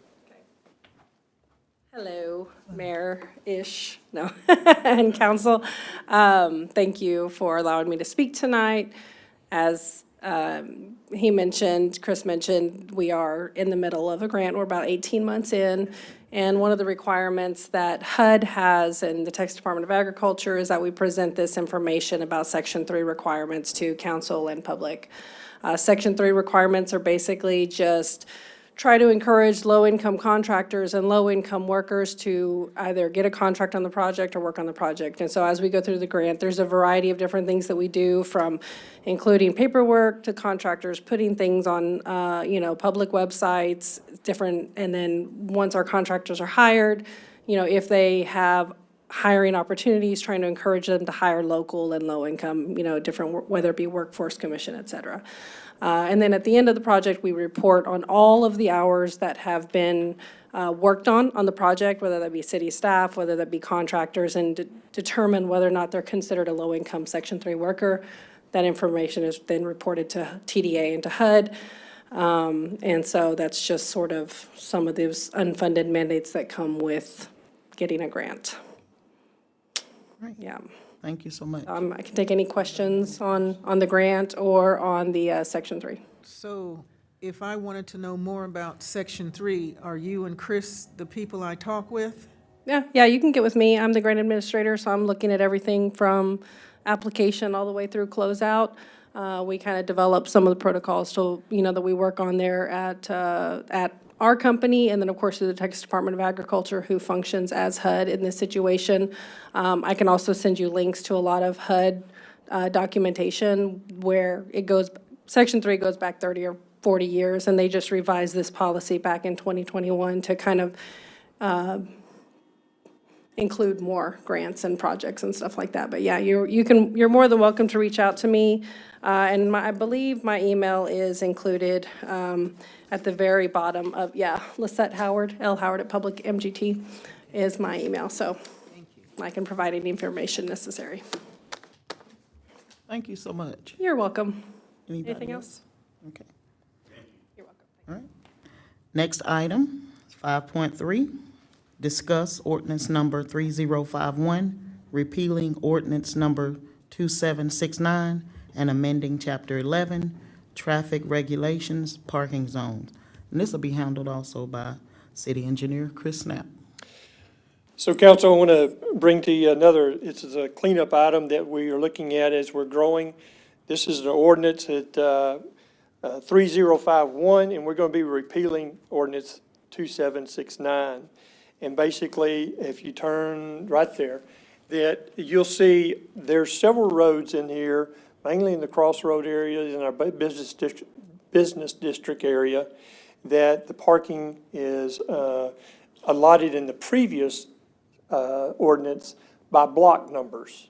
Hello, Mayor-ish, no, and council. Thank you for allowing me to speak tonight. As he mentioned, Chris mentioned, we are in the middle of a grant. We're about 18 months in. And one of the requirements that HUD has and the Texas Department of Agriculture is that we present this information about Section 3 requirements to council and public. Section 3 requirements are basically just try to encourage low-income contractors and low-income workers to either get a contract on the project or work on the project. And so as we go through the grant, there's a variety of different things that we do, from including paperwork to contractors putting things on, public websites, different, and then once our contractors are hired, if they have hiring opportunities, trying to encourage them to hire local and low-income, different, whether it be workforce commission, et cetera. And then at the end of the project, we report on all of the hours that have been worked on the project, whether that be city staff, whether that be contractors, and determine whether or not they're considered a low-income Section 3 worker. That information is then reported to TDA and to HUD. And so that's just sort of some of those unfunded mandates that come with getting a grant. Right. Yeah. Thank you so much. I can take any questions on the grant or on the Section 3. So if I wanted to know more about Section 3, are you and Chris the people I talk with? Yeah, you can get with me. I'm the grant administrator, so I'm looking at everything from application all the way through closeout. We kind of develop some of the protocols that we work on there at our company, and then, of course, through the Texas Department of Agriculture, who functions as HUD in this situation. I can also send you links to a lot of HUD documentation where it goes, Section 3 goes back 30 or 40 years, and they just revised this policy back in 2021 to kind of include more grants and projects and stuff like that. But yeah, you're more than welcome to reach out to me. And I believe my email is included at the very bottom of, Lisette Howard, L. Howard at Public MGT is my email. So I can provide any information necessary. Thank you so much. You're welcome. Anybody Anything else? Okay. You're welcome. All right. Next item, 5.3, discuss ordinance number 3051, repealing ordinance number 2769, and amending Chapter 11, traffic regulations, parking zones. And this will be handled also by City Engineer Chris Knapp. So council, I want to bring to you this is a cleanup item that we are looking at as we're growing. This is an ordinance at 3051, and we're going to be repealing ordinance 2769. And basically, if you turn right there, that you'll see there's several roads in here, mainly in the crossroad areas in our business district area, that the parking is allotted in the previous ordinance by block numbers.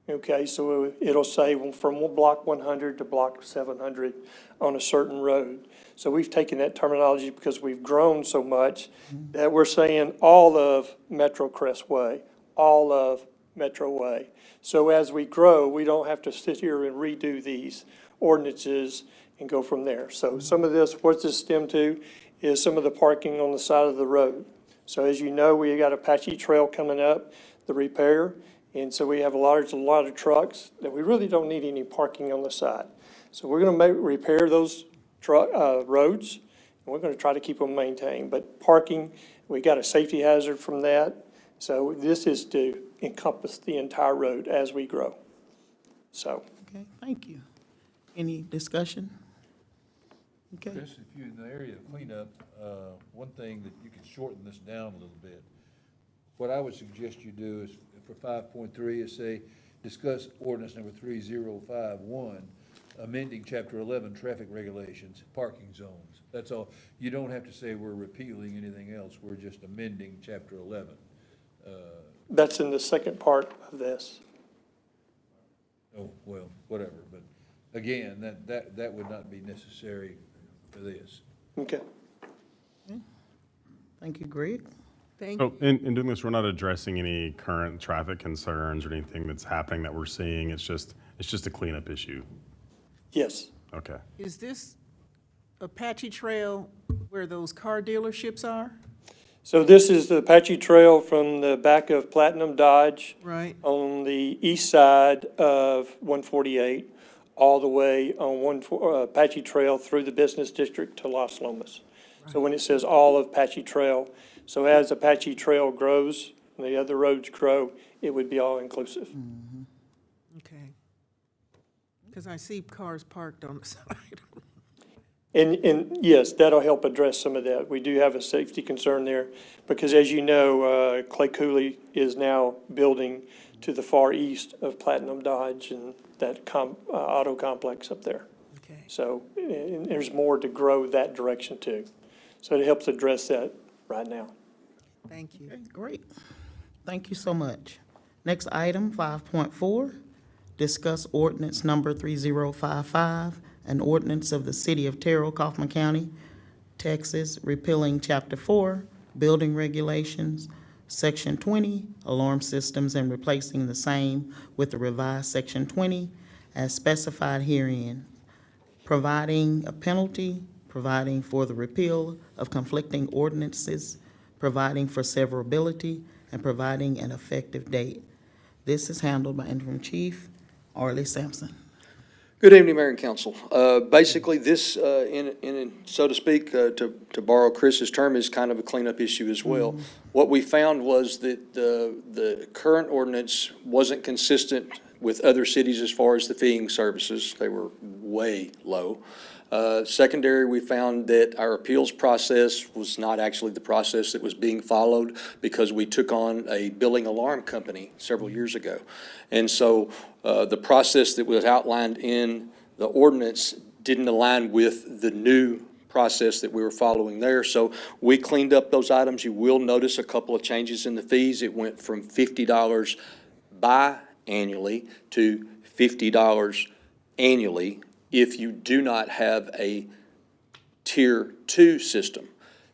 Okay, so it'll say from block 100 to block 700 on a certain road. So we've taken that terminology because we've grown so much that we're saying all of Metro Crestway, all of Metro Way. So as we grow, we don't have to sit here and redo these ordinances and go from there. So some of this, what's this stem to, is some of the parking on the side of the road. So as you know, we got Apache Trail coming up, the repair, and so we have a lot of trucks that we really don't need any parking on the side. So we're gonna repair those roads, and we're gonna try to keep them maintained. But parking, we got a safety hazard from that. So this is to encompass the entire road as we grow. So. Okay, thank you. Any discussion? Okay. Chris, if you're in the area of cleanup, one thing that you can shorten this down a little bit. What I would suggest you do is, for 5.3, is say, discuss ordinance number 3051, amending Chapter 11, traffic regulations, parking zones. That's all. You don't have to say we're repealing anything else. We're just amending Chapter 11. That's in the second part of this. Oh, well, whatever, but again, that would not be necessary for this. Okay. Thank you, Greg. Thank So you. in doing this, we're not addressing any current traffic concerns or anything that's happening that we're seeing. It's just a cleanup issue. Yes. Okay. Is this Apache Trail where those car dealerships are? So this is the Apache Trail from the back of Platinum Dodge Right. on the east side of 148, all the way on Apache Trail through the business district to Las Lomas. So when it says all of Apache Trail, so as Apache Trail grows and the other roads grow, it would be all inclusive. Okay. Because I see cars parked on the side. And yes, that'll help address some of that. We do have a safety concern there because as you know, Clay Cooley is now building to the far east of Platinum Dodge and that auto complex up there. Okay. So and there's more to grow that direction too. So it helps address that right now. Thank you. Okay, great. Thank you so much. Next item, 5.4, discuss ordinance number 3055, an ordinance of the City of Terrell, Kaufman County, Texas, repealing Chapter 4, Building Regulations, Section 20, Alarm Systems, and replacing the same with the revised Section 20 as specified herein, providing a penalty, providing for the repeal of conflicting ordinances, providing for severability, and providing an effective date. This is handled by Interim Chief Arlie Sampson. Good evening, Mayor and Council. Basically, this, so to speak, to borrow Chris's term, is kind of a cleanup issue as well. What we found was that the current ordinance wasn't consistent with other cities as far as the feeing services. They were way low. Secondary, we found that our appeals process was not actually the process that was being followed because we took on a billing alarm company several years ago. And so the process that was outlined in the ordinance didn't align with the new process that we were following there. So we cleaned up those items. You will notice a couple of changes in the fees. It went from $50 biannually to $50 annually if you do not have a Tier 2 system.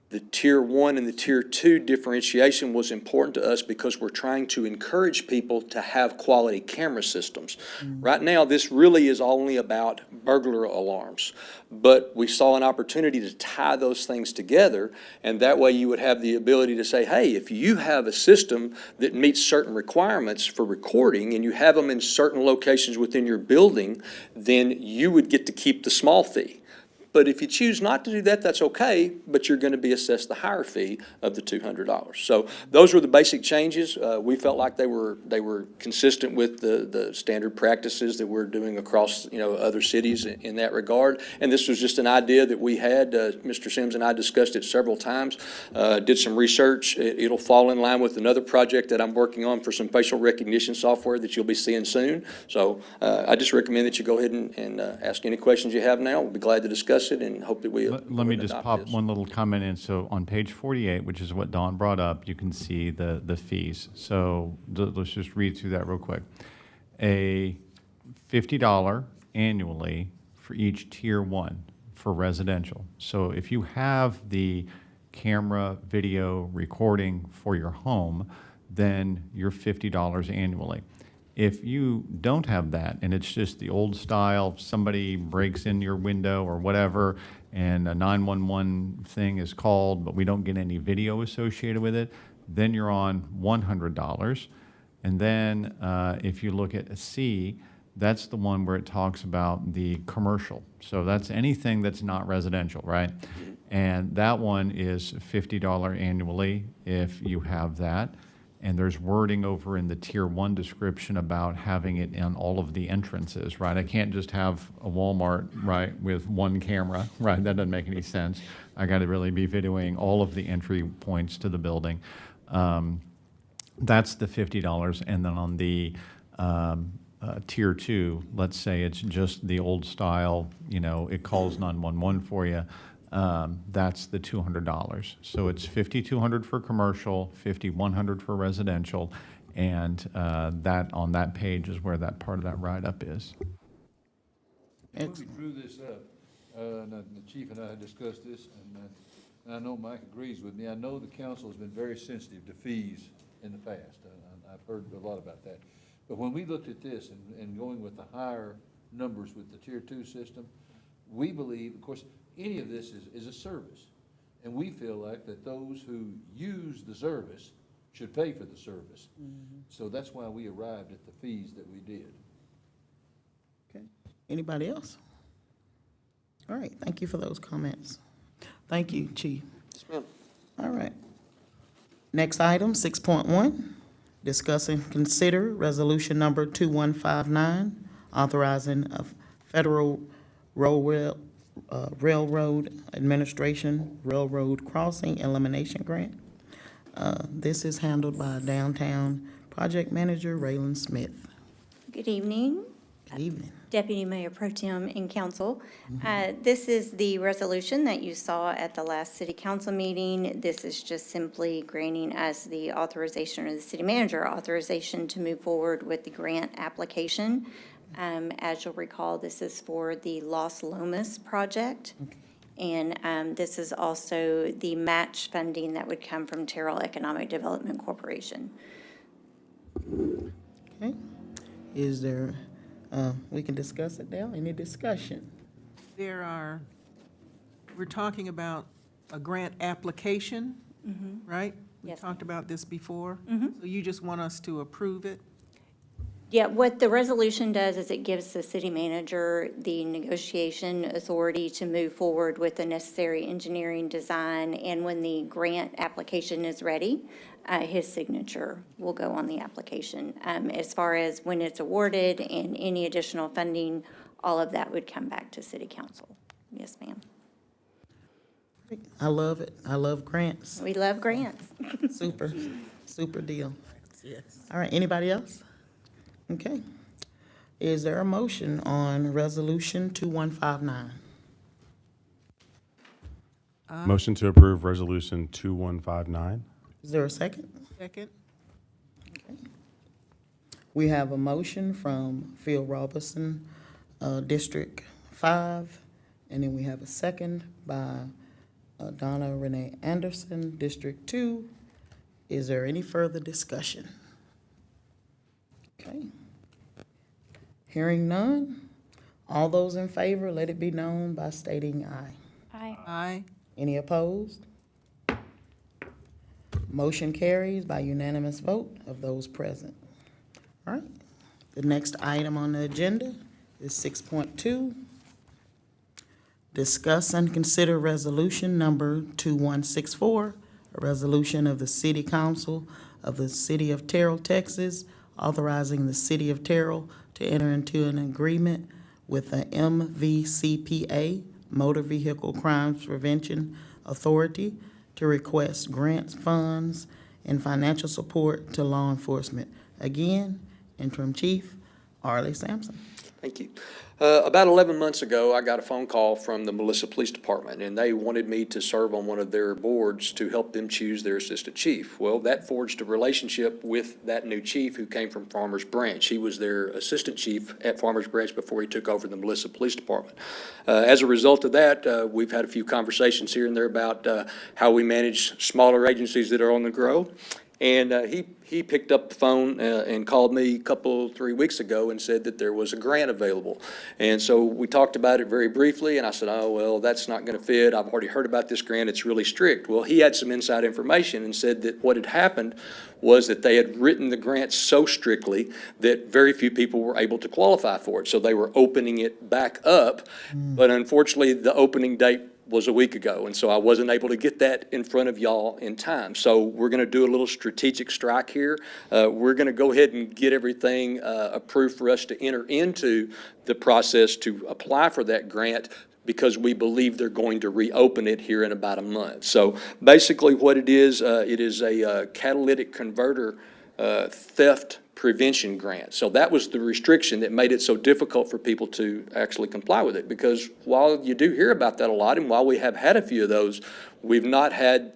The Tier 1 and the Tier 2 differentiation was important to us because we're trying to encourage people to have quality camera systems. Right now, this really is only about burglar alarms, but we saw an opportunity to tie those things together, and that way you would have the ability to say, hey, if you have a system that meets certain requirements for recording and you have them in certain locations within your building, then you would get to keep the small fee. But if you choose not to do that, that's okay, but you're going to be assessed the higher fee of the $200. So those were the basic changes. We felt like they were consistent with the standard practices that we're doing across, other cities in that regard. And this was just an idea that we had. Mr. Sims and I discussed it several times, did some research. It'll fall in line with another project that I'm working on for some facial recognition software that you'll be seeing soon. So I just recommend that you go ahead and ask any questions you have now. We'll be glad to discuss it and hope that we Let me just adopt pop this. one little comment in. So on page 48, which is what Dawn brought up, you can see the fees. So let's just read through that real quick. A $50 annually for each Tier 1 for residential. So if you have the camera video recording for your home, then you're $50 annually. If you don't have that, and it's just the old style, somebody breaks in your window or whatever, and a 911 thing is called, but we don't get any video associated with it, then you're on $100. And then if you look at C, that's the one where it talks about the commercial. So that's anything that's not residential, right? And that one is $50 annually if you have that. And there's wording over in the Tier 1 description about having it in all of the entrances, right? I can't just have a Walmart, right, with one camera, right? That doesn't make any sense. I got to really be videoing all of the entry points to the building. That's the $50. And then on the Tier 2, let's say it's just the old style, it calls 911 for you. That's the $200. So it's $5,200 for commercial, $5,100 for residential, and that on that page is where that part of that write-up is. When we drew this up, and the chief and I had discussed this, and I know Mike agrees with me. I know the council has been very sensitive to fees in the past. I've heard a lot about that. But when we looked at this and going with the higher numbers with the Tier 2 system, we believe, of course, any of this is a service. And we feel like that those who use the service should pay for the service. So that's why we arrived at the fees that we did. Okay. Anybody else? All right, thank you for those comments. Thank you, Chief. Yes, ma'am. All right. Next item, 6.1, discuss and consider resolution number 2159, authorizing a federal Railroad Administration Railroad Crossing Elimination Grant. This is handled by Downtown Project Manager Raylan Smith. Good evening. Good evening. Deputy Mayor Pro Tem and Council. This is the resolution that you saw at the last city council meeting. This is just simply granting us the authorization, or the city manager authorization, to move forward with the grant application. As you'll recall, this is for the Los Lomas project. And this is also the match funding that would come from Terrell Economic Development Corporation. Okay. Is there, we can discuss it now, any discussion? We're talking about a grant application, right? We Yes. talked about this before. So you just want us to approve it? Yeah, what the resolution does is it gives the city manager the negotiation authority to move forward with the necessary engineering design, and when the grant application is ready, his signature will go on the application. As far as when it's awarded and any additional funding, all of that would come back to city council. Yes, ma'am. I love it. I love grants. We love grants. Super, super deal. Yes. All right, anybody else? Okay. Is there a motion on Resolution 2159? Motion to approve Resolution 2159. Is there a second? Second. We have a motion from Phil Robertson, District 5, and then we have a second by Donna Renee Anderson, District 2. Is there any further discussion? Okay. Hearing none. All those in favor, let it be known by stating aye. Aye. Aye. Any opposed? Motion carries by unanimous vote of those present. All right. The next item on the agenda is 6.2. Discuss and consider resolution number 2164, a resolution of the City Council of the City of Terrell, Texas, authorizing the City of Terrell to enter into an agreement with the MVCPA, Motor Vehicle Crimes Prevention Authority, to request grants, funds, and financial support to law enforcement. Again, Interim Chief Arlie Sampson. Thank you. About 11 months ago, I got a phone call from the Melissa Police Department, and they wanted me to serve on one of their boards to help them choose their assistant chief. Well, that forged a relationship with that new chief who came from Farmers Branch. He was their assistant chief at Farmers Branch before he took over the Melissa Police Department. As a result of that, we've had a few conversations here and there about how we manage smaller agencies that are on the grow. And he picked up the phone and called me 3 weeks ago and said that there was a grant available. And so we talked about it very briefly, and I said, oh, well, that's not going to fit. I've already heard about this grant. It's really strict. Well, he had some inside information and said that what had happened was that they had written the grant so strictly that very few people were able to qualify for it. So they were opening it back up. But unfortunately, the opening date was a week ago, and so I wasn't able to get that in front of y'all in time. So we're going to do a little strategic strike here. We're going to go ahead and get everything approved for us to enter into the process to apply for that grant, because we believe they're going to reopen it here in about a month. So basically what it is a catalytic converter theft prevention grant. So that was the restriction that made it so difficult for people to actually comply with it, because while you do hear about that a lot, and while we have had a few of those, we've not had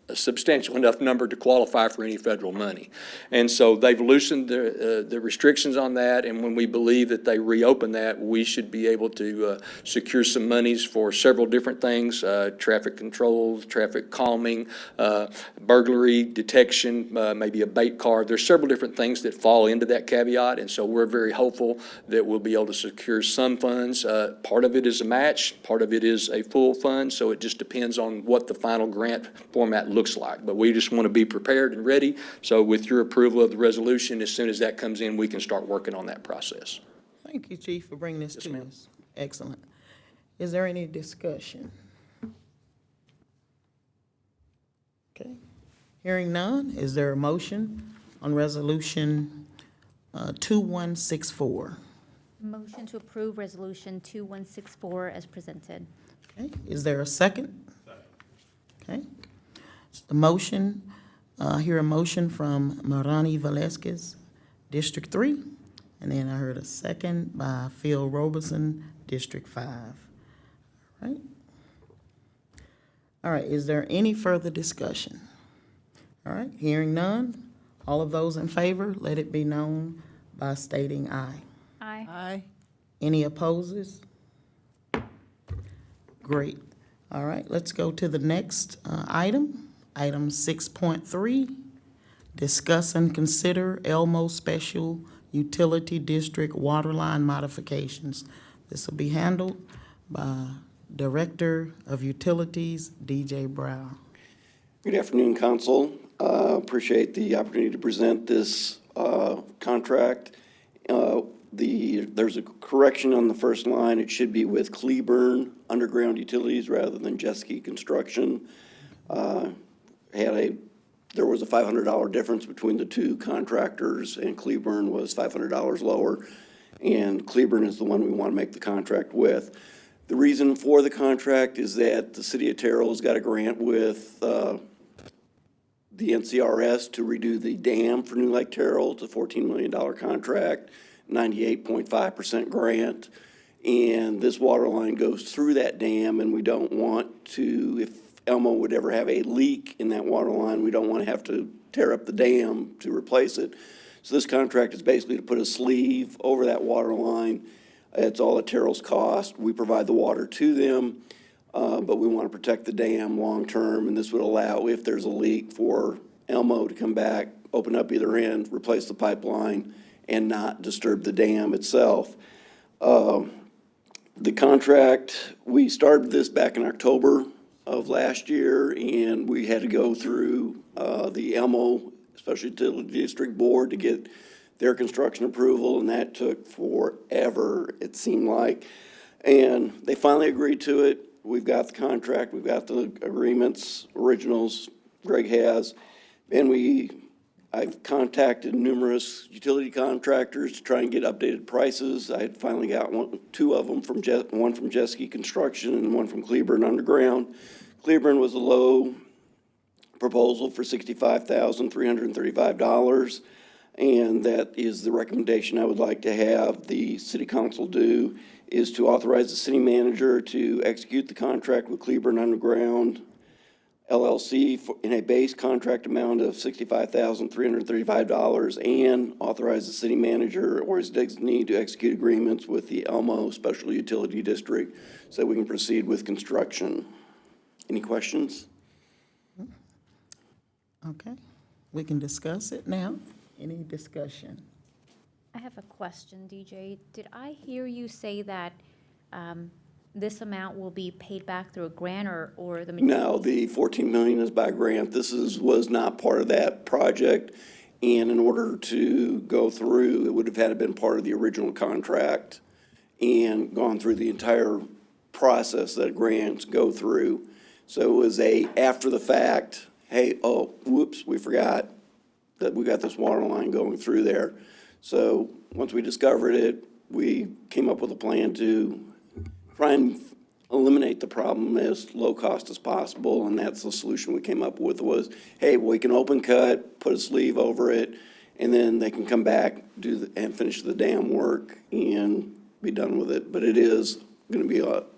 a substantial enough number to qualify for any federal money. And so they've loosened the restrictions on that, and when we believe that they reopen that, we should be able to secure some monies for several different things, traffic controls, traffic calming, burglary detection, maybe a bait card. There's several different things that fall into that caveat, and so we're very hopeful that we'll be able to secure some funds. Part of it is a match, part of it is a full fund, so it just depends on what the final grant format looks like. But we just want to be prepared and ready. So with your approval of the resolution, as soon as that comes in, we can start working on that process. Thank you, Chief, for bringing this to us. Excellent. Is there any discussion? Okay. Hearing none, is there a motion on Resolution 2164? Motion to approve Resolution 2164 as presented. Okay, is there a second? Okay. The motion, I hear a motion from Marani Velasquez, District 3, and then I heard a second by Phil Robertson, District 5. All right, is there any further discussion? All right, hearing none, all of those in favor, let it be known by stating aye. Aye. Aye. Any opposes? Great. All right, let's go to the next item. Item 6.3, discuss and consider Elmo Special Utility District waterline modifications. This will be handled by Director of Utilities, DJ Brown. Good afternoon, Council. Appreciate the opportunity to present this contract. There's a correction on the first line. It should be with Cleburne Underground Utilities rather than Jeske Construction. There was a $500 difference between the two contractors, and Cleburne was $500 lower, and Cleburne is the one we want to make the contract with. The reason for the contract is that the City of Terrell has got a grant with the NCRS to redo the dam for New Lake Terrell. It's a $14 million contract, 98.5% grant. And this water line goes through that dam, and we don't want to, if Elmo would ever have a leak in that water line, we don't want to have to tear up the dam to replace it. So this contract is basically to put a sleeve over that water line. It's all at Terrell's cost. We provide the water to them, but we want to protect the dam long-term, and this would allow, if there's a leak, for Elmo to come back, open up either end, replace the pipeline, and not disturb the dam itself. The contract, we started this back in October of last year, and we had to go through the Elmo Special Utility District Board to get their construction approval, and that took forever, it seemed like. And they finally agreed to it. We've got the contract, we've got the agreements, originals, Greg has, and I've contacted numerous utility contractors to try and get updated prices. I had finally got two of them, one from Jeske Construction and one from Cleburne Underground. Cleburne was a low proposal for $65,335, and that is the recommendation I would like to have the city council do, is to authorize the city manager to execute the contract with Cleburne Underground LLC in a base contract amount of $65,335, and authorize the city manager or his designee to execute agreements with the Elmo Special Utility District so that we can proceed with construction. Any questions? Okay, we can discuss it now. Any discussion? I have a question, DJ. Did I hear you say that this amount will be paid back through a grant or the? No, the 14 million is by grant. This was not part of that project. And in order to go through, it would have had to been part of the original contract and gone through the entire process that grants go through. So it was after the fact, hey, oh, whoops, we forgot that we got this water line going through there. So once we discovered it, we came up with a plan to try and eliminate the problem as low cost as possible, and that's the solution we came up with was, hey, we can open cut, put a sleeve over it, and then they can come back and finish the dam work and be done with it. But it is going to be out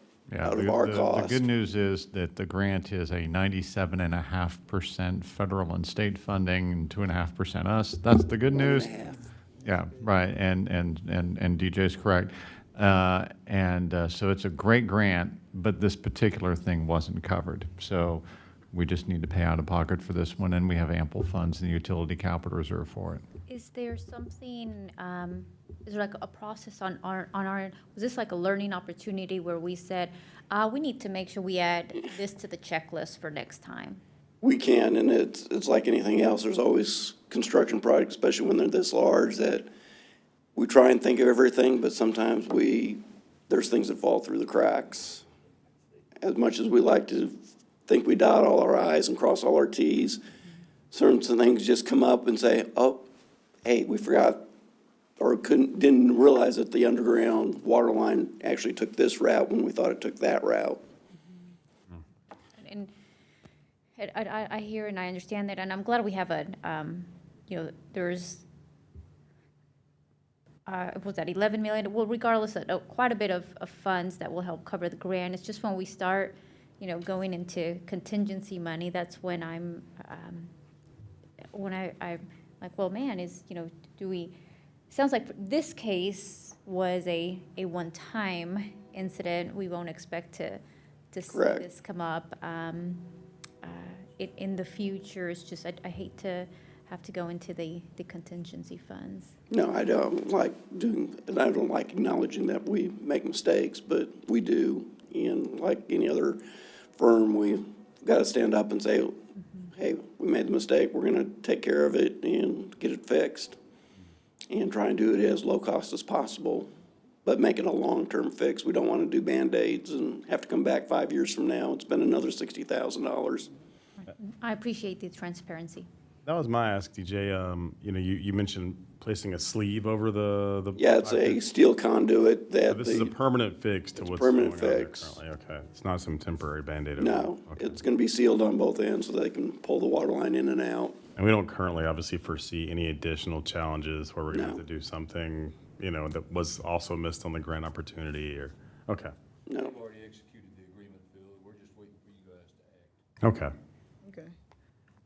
of our cost. The good news is that the grant is a 97.5% federal and state funding and 2.5% us. That's the good news. Yeah, right, and DJ's correct. So it's a great grant, but this particular thing wasn't covered. So we just need to pay out of pocket for this one, and we have ample funds in the utility capital reserve for it. Is there something, is there like a process on our, was this like a learning opportunity where we said, we need to make sure we add this to the checklist for next time? We can, and it's like anything else. There's always construction projects, especially when they're this large, that we try and think of everything, but sometimes there's things that fall through the cracks. As much as we like to think we dot all our I's and cross all our T's, certain things just come up and say, oh, hey, we forgot or didn't realize that the underground water line actually took this route when we thought it took that route. And I hear and I understand that, and I'm glad we have there's, was that 11 million? Well, regardless of quite a bit of funds that will help cover the grant. It's just when we start, going into contingency money, that's when I'm like, well, man, sounds like this case was a one-time incident. We won't expect to see Correct. this come up in the future. It's just, I hate to have to go into the contingency funds. No, I don't like and I don't like acknowledging that we make mistakes, but we do. And like any other firm, we've got to stand up and say, hey, we made the mistake. We're going to take care of it and get it fixed and try and do it as low cost as possible, but make it a long-term fix. We don't want to do Band-Aids and have to come back 5 years from now and spend another $60,000. I appreciate the transparency. That was my ask, DJ. You mentioned placing a sleeve over the. Yeah, it's a steel conduit that. So this is a permanent fix to what's permanent going on there fix. currently. Okay, it's not some temporary Band-Aid. No, Okay. it's going to be sealed on both ends so they can pull the water line in and out. And we don't currently obviously foresee any additional challenges where we're going to have to do something you know, that was also missed on the grant opportunity or, okay, No. We've already executed the agreement, Phil. We're just waiting for you guys to act. okay. Okay.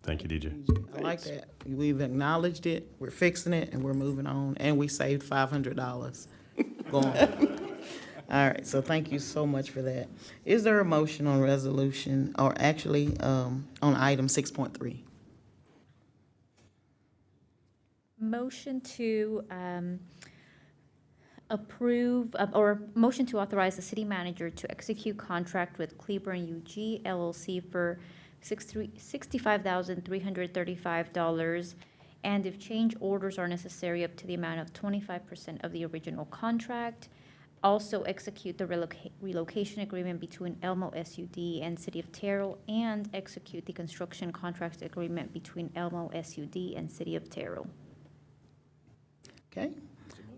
Thank you, DJ. I like that. We've acknowledged it, we're fixing it, and we're moving on, and we saved $500 going. All right, so thank you so much for that. Is there a motion on resolution, or actually, on item 6.3? Motion to approve, or motion to authorize the city manager to execute contract with Cleburne UG LLC for $65,335, and if change orders are necessary, up to the amount of 25% of the original contract. Also execute the relocation agreement between Elmo SUD and City of Terrell, and execute the construction contract agreement between Elmo SUD and City of Terrell. Okay,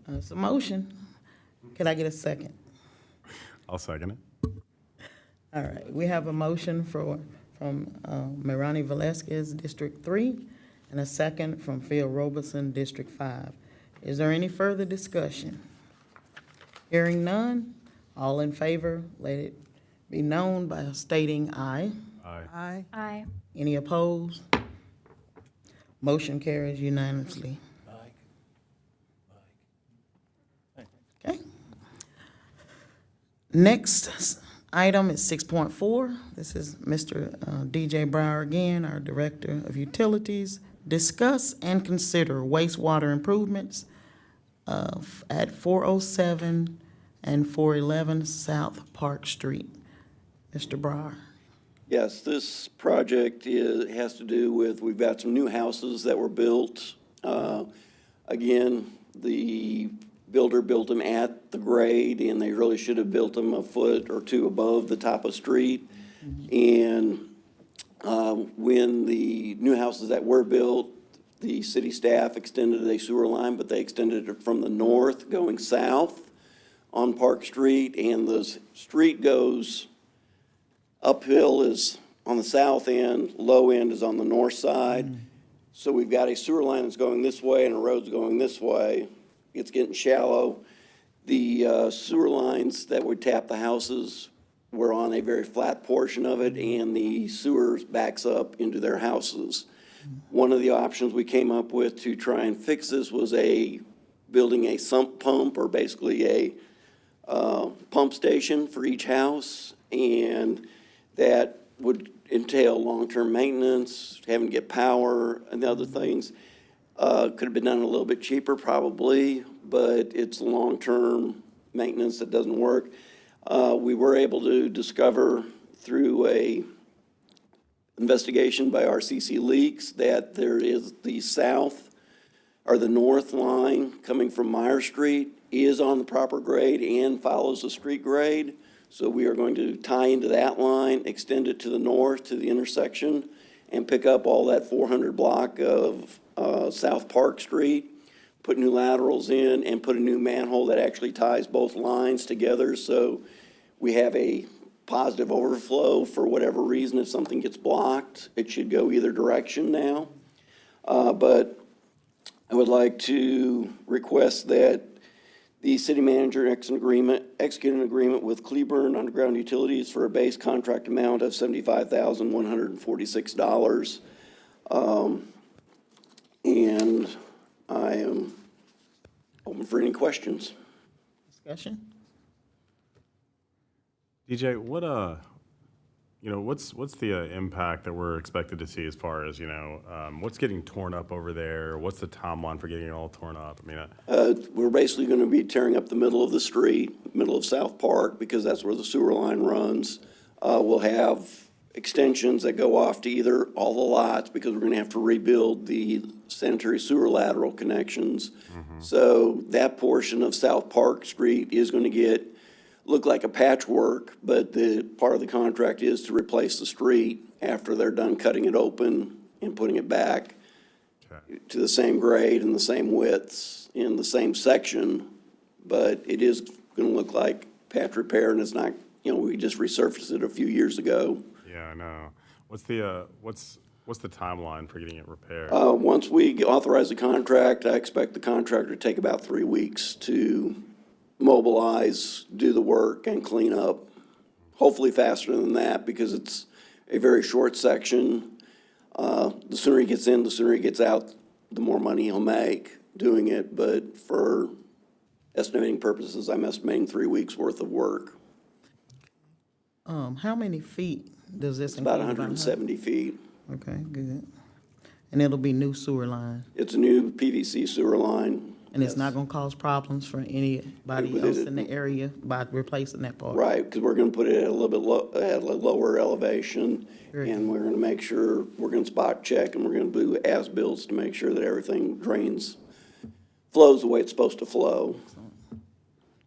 it's a motion. Can I get a second? I'll second it. All right, we have a motion from Mirani Velasquez, District 3, and a second from Phil Robeson, District 5. Is there any further discussion? Hearing none, all in favor, let it be known by stating aye. Aye. Aye. Aye. Any opposed? Motion carries unanimously. Okay. Next item is 6.4. This is Mr. DJ Brower again, our Director of Utilities. Discuss and consider wastewater improvements at 407 and 411 South Park Street. Mr. Brower. Yes, this project has to do with, we've got some new houses that were built. Again, the builder built them at the grade, and they really should have built them a foot or two above the top of the street. And when the new houses that were built, the city staff extended a sewer line, but they extended it from the north going south on Park Street, and the street goes uphill is on the south end, low end is on the north side. So we've got a sewer line that's going this way and a road's going this way. It's getting shallow. The sewer lines that would tap the houses were on a very flat portion of it, and the sewers backs up into their houses. One of the options we came up with to try and fix this was building a sump pump, or basically a pump station for each house, and that would entail long-term maintenance, having to get power and other things. Could have been done a little bit cheaper probably, but it's long-term maintenance that doesn't work. We were able to discover through a investigation by RCC Leaks that there is the south or the north line coming from Meyer Street is on the proper grade and follows the street grade. So we are going to tie into that line, extend it to the north to the intersection, and pick up all that 400 block of South Park Street, put new laterals in, and put a new manhole that actually ties both lines together. So we have a positive overflow for whatever reason. If something gets blocked, it should go either direction now. But I would like to request that the city manager execute an agreement with Cleburne Underground Utilities for a base contract amount of $75,146. And I am open for any questions. Discussion? DJ, what's the impact that we're expected to see as far as, what's getting torn up over there? What's the timeline for getting it all torn up? I mean, We're basically going to be tearing up the middle of the street, middle of South Park, because that's where the sewer line runs. We'll have extensions that go off to either all the lots, because we're going to have to rebuild the sanitary sewer lateral connections. So that portion of South Park Street is going to look like a patchwork, but the part of the contract is to replace the street after they're done cutting it open and putting it back to the same grade and the same widths in the same section. But it is going to look like patch repair, and it's not, we just resurfaced it a few years ago. yeah, I know. What's What's the timeline for getting it repaired? Once we authorize the contract, I expect the contractor to take about 3 weeks to mobilize, do the work, and clean up. Hopefully faster than that, because it's a very short section. The sooner he gets in, the sooner he gets out, the more money he'll make doing it. But for estimating purposes, I'm estimating 3 weeks' worth of work. How many feet does this It's about include? 170 feet. Okay, good. And it'll be new sewer line, It's a new PVC sewer line. and it's not gonna cause problems for anybody else in the area by replacing that part? Right, because we're gonna put it at a little bit at a lower elevation, Very and we're gonna make sure, we're gonna spot check, and we're gonna do as-bills to make sure that everything drains, flows the way it's supposed to flow.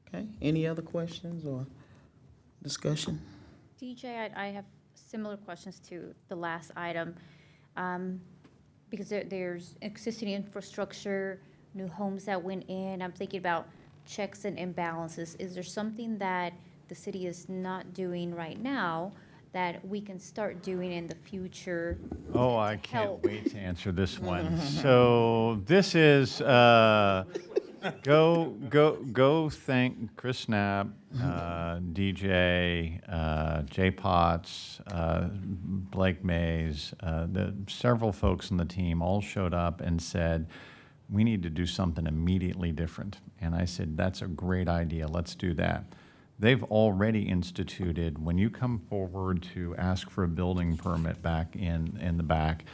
Okay, any other questions or discussion? DJ, I have similar questions to the last item. Because there's existing infrastructure, new homes that went in. I'm thinking about checks and imbalances. Is there something that the city is not doing right now that we can start doing in the future? Oh, I can't help? wait to answer this one. So this is, go thank Chris Knapp, DJ, Jay Potts, Blake Mays, several folks on the team all showed up and said, we need to do something immediately different. And I said, that's a great idea, let's do that. They've already instituted, when you come forward to ask for a building permit back in the back,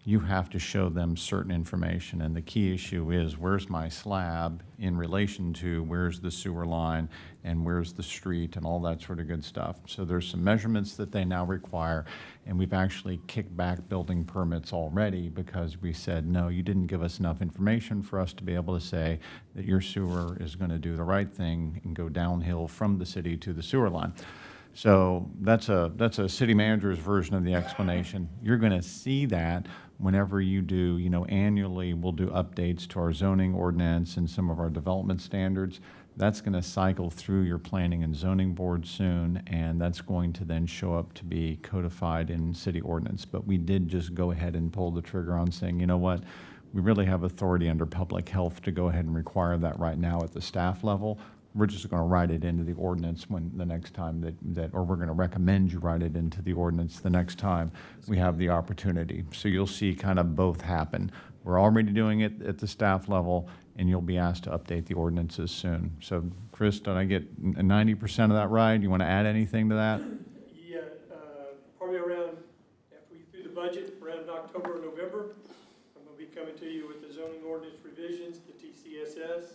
you have to show them certain information. And the key issue is, where's my slab in relation to where's the sewer line and where's the street and all that sort of good stuff. So there's some measurements that they now require, and we've actually kicked back building permits already because we said, no, you didn't give us enough information for us to be able to say that your sewer is going to do the right thing and go downhill from the city to the sewer line. So that's a city manager's version of the explanation. You're going to see that whenever you do, annually we'll do updates to our zoning ordinance and some of our development standards. That's going to cycle through your planning and zoning board soon, and that's going to then show up to be codified in city ordinance. But we did just go ahead and pull the trigger on saying, you know what, we really have authority under public health to go ahead and require that right now at the staff level. We're just going to write it into the ordinance when the next time or we're going to recommend you write it into the ordinance the next time we have the opportunity. So you'll see kind of both happen. We're already doing it at the staff level, and you'll be asked to update the ordinances soon. So Chris, did I get 90% of that right? You want to add anything to that? Yeah, probably around, after we do the budget, around October or November, I'm gonna be coming to you with the zoning ordinance revisions, the TCSS.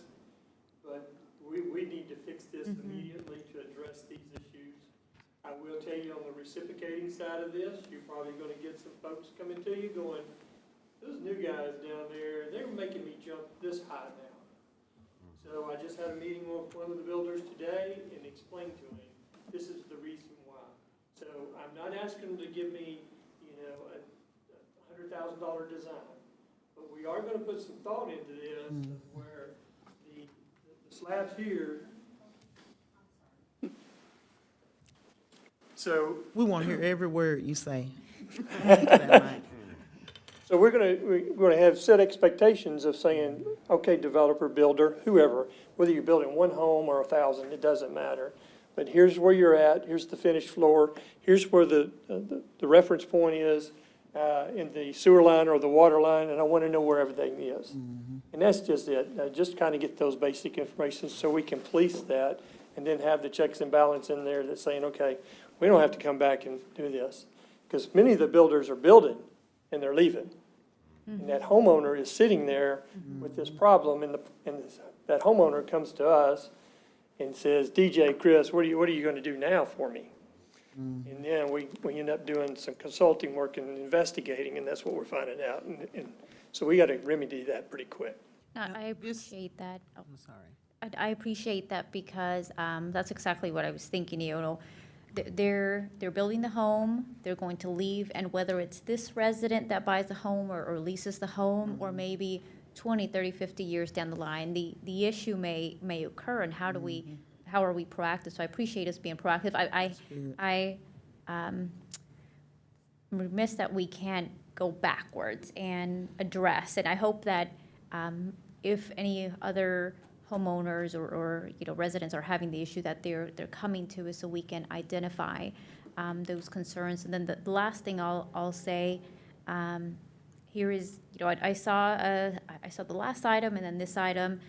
But we need to fix this immediately to address these issues. I will tell you on the reciprocating side of this, you're probably gonna get some folks coming to you going, those new guys down there, they're making me jump this high now. So I just had a meeting with one of the builders today and explained to him, this is the reason why. So I'm not asking them to give me, a $100,000 design, but we are gonna put some thought into this where the slabs here. So. We want to hear every word you say. So we're gonna have set expectations of saying, okay, developer, builder, whoever, whether you're building one home or 1,000, it doesn't matter. But here's where you're at, here's the finished floor, here's where the reference point is, in the sewer line or the water line, and I wanna know where everything is. And that's just it, just kinda get those basic information so we can police that, and then have the checks and balance in there that's saying, okay, we don't have to come back and do this. Because many of the builders are building, and they're leaving. And that homeowner is sitting there with this problem, and that homeowner comes to us and says, DJ, Chris, what are you gonna do now for me? And then we end up doing some consulting work and investigating, and that's what we're finding out. And so we gotta remedy that pretty quick. No, I appreciate that. Oh, I'm sorry. I appreciate that because that's exactly what I was thinking, They're building the home, they're going to leave, and whether it's this resident that buys the home or leases the home, or maybe 20, 30, 50 years down the line, the issue may occur, and how are we proactive? So I appreciate us being proactive. I'm remiss that we can't go backwards and address. And I hope that if any other homeowners or residents are having the issue, that they're coming to us so we can identify those concerns. And then the last thing I'll say, here is, I saw the last item and then this item.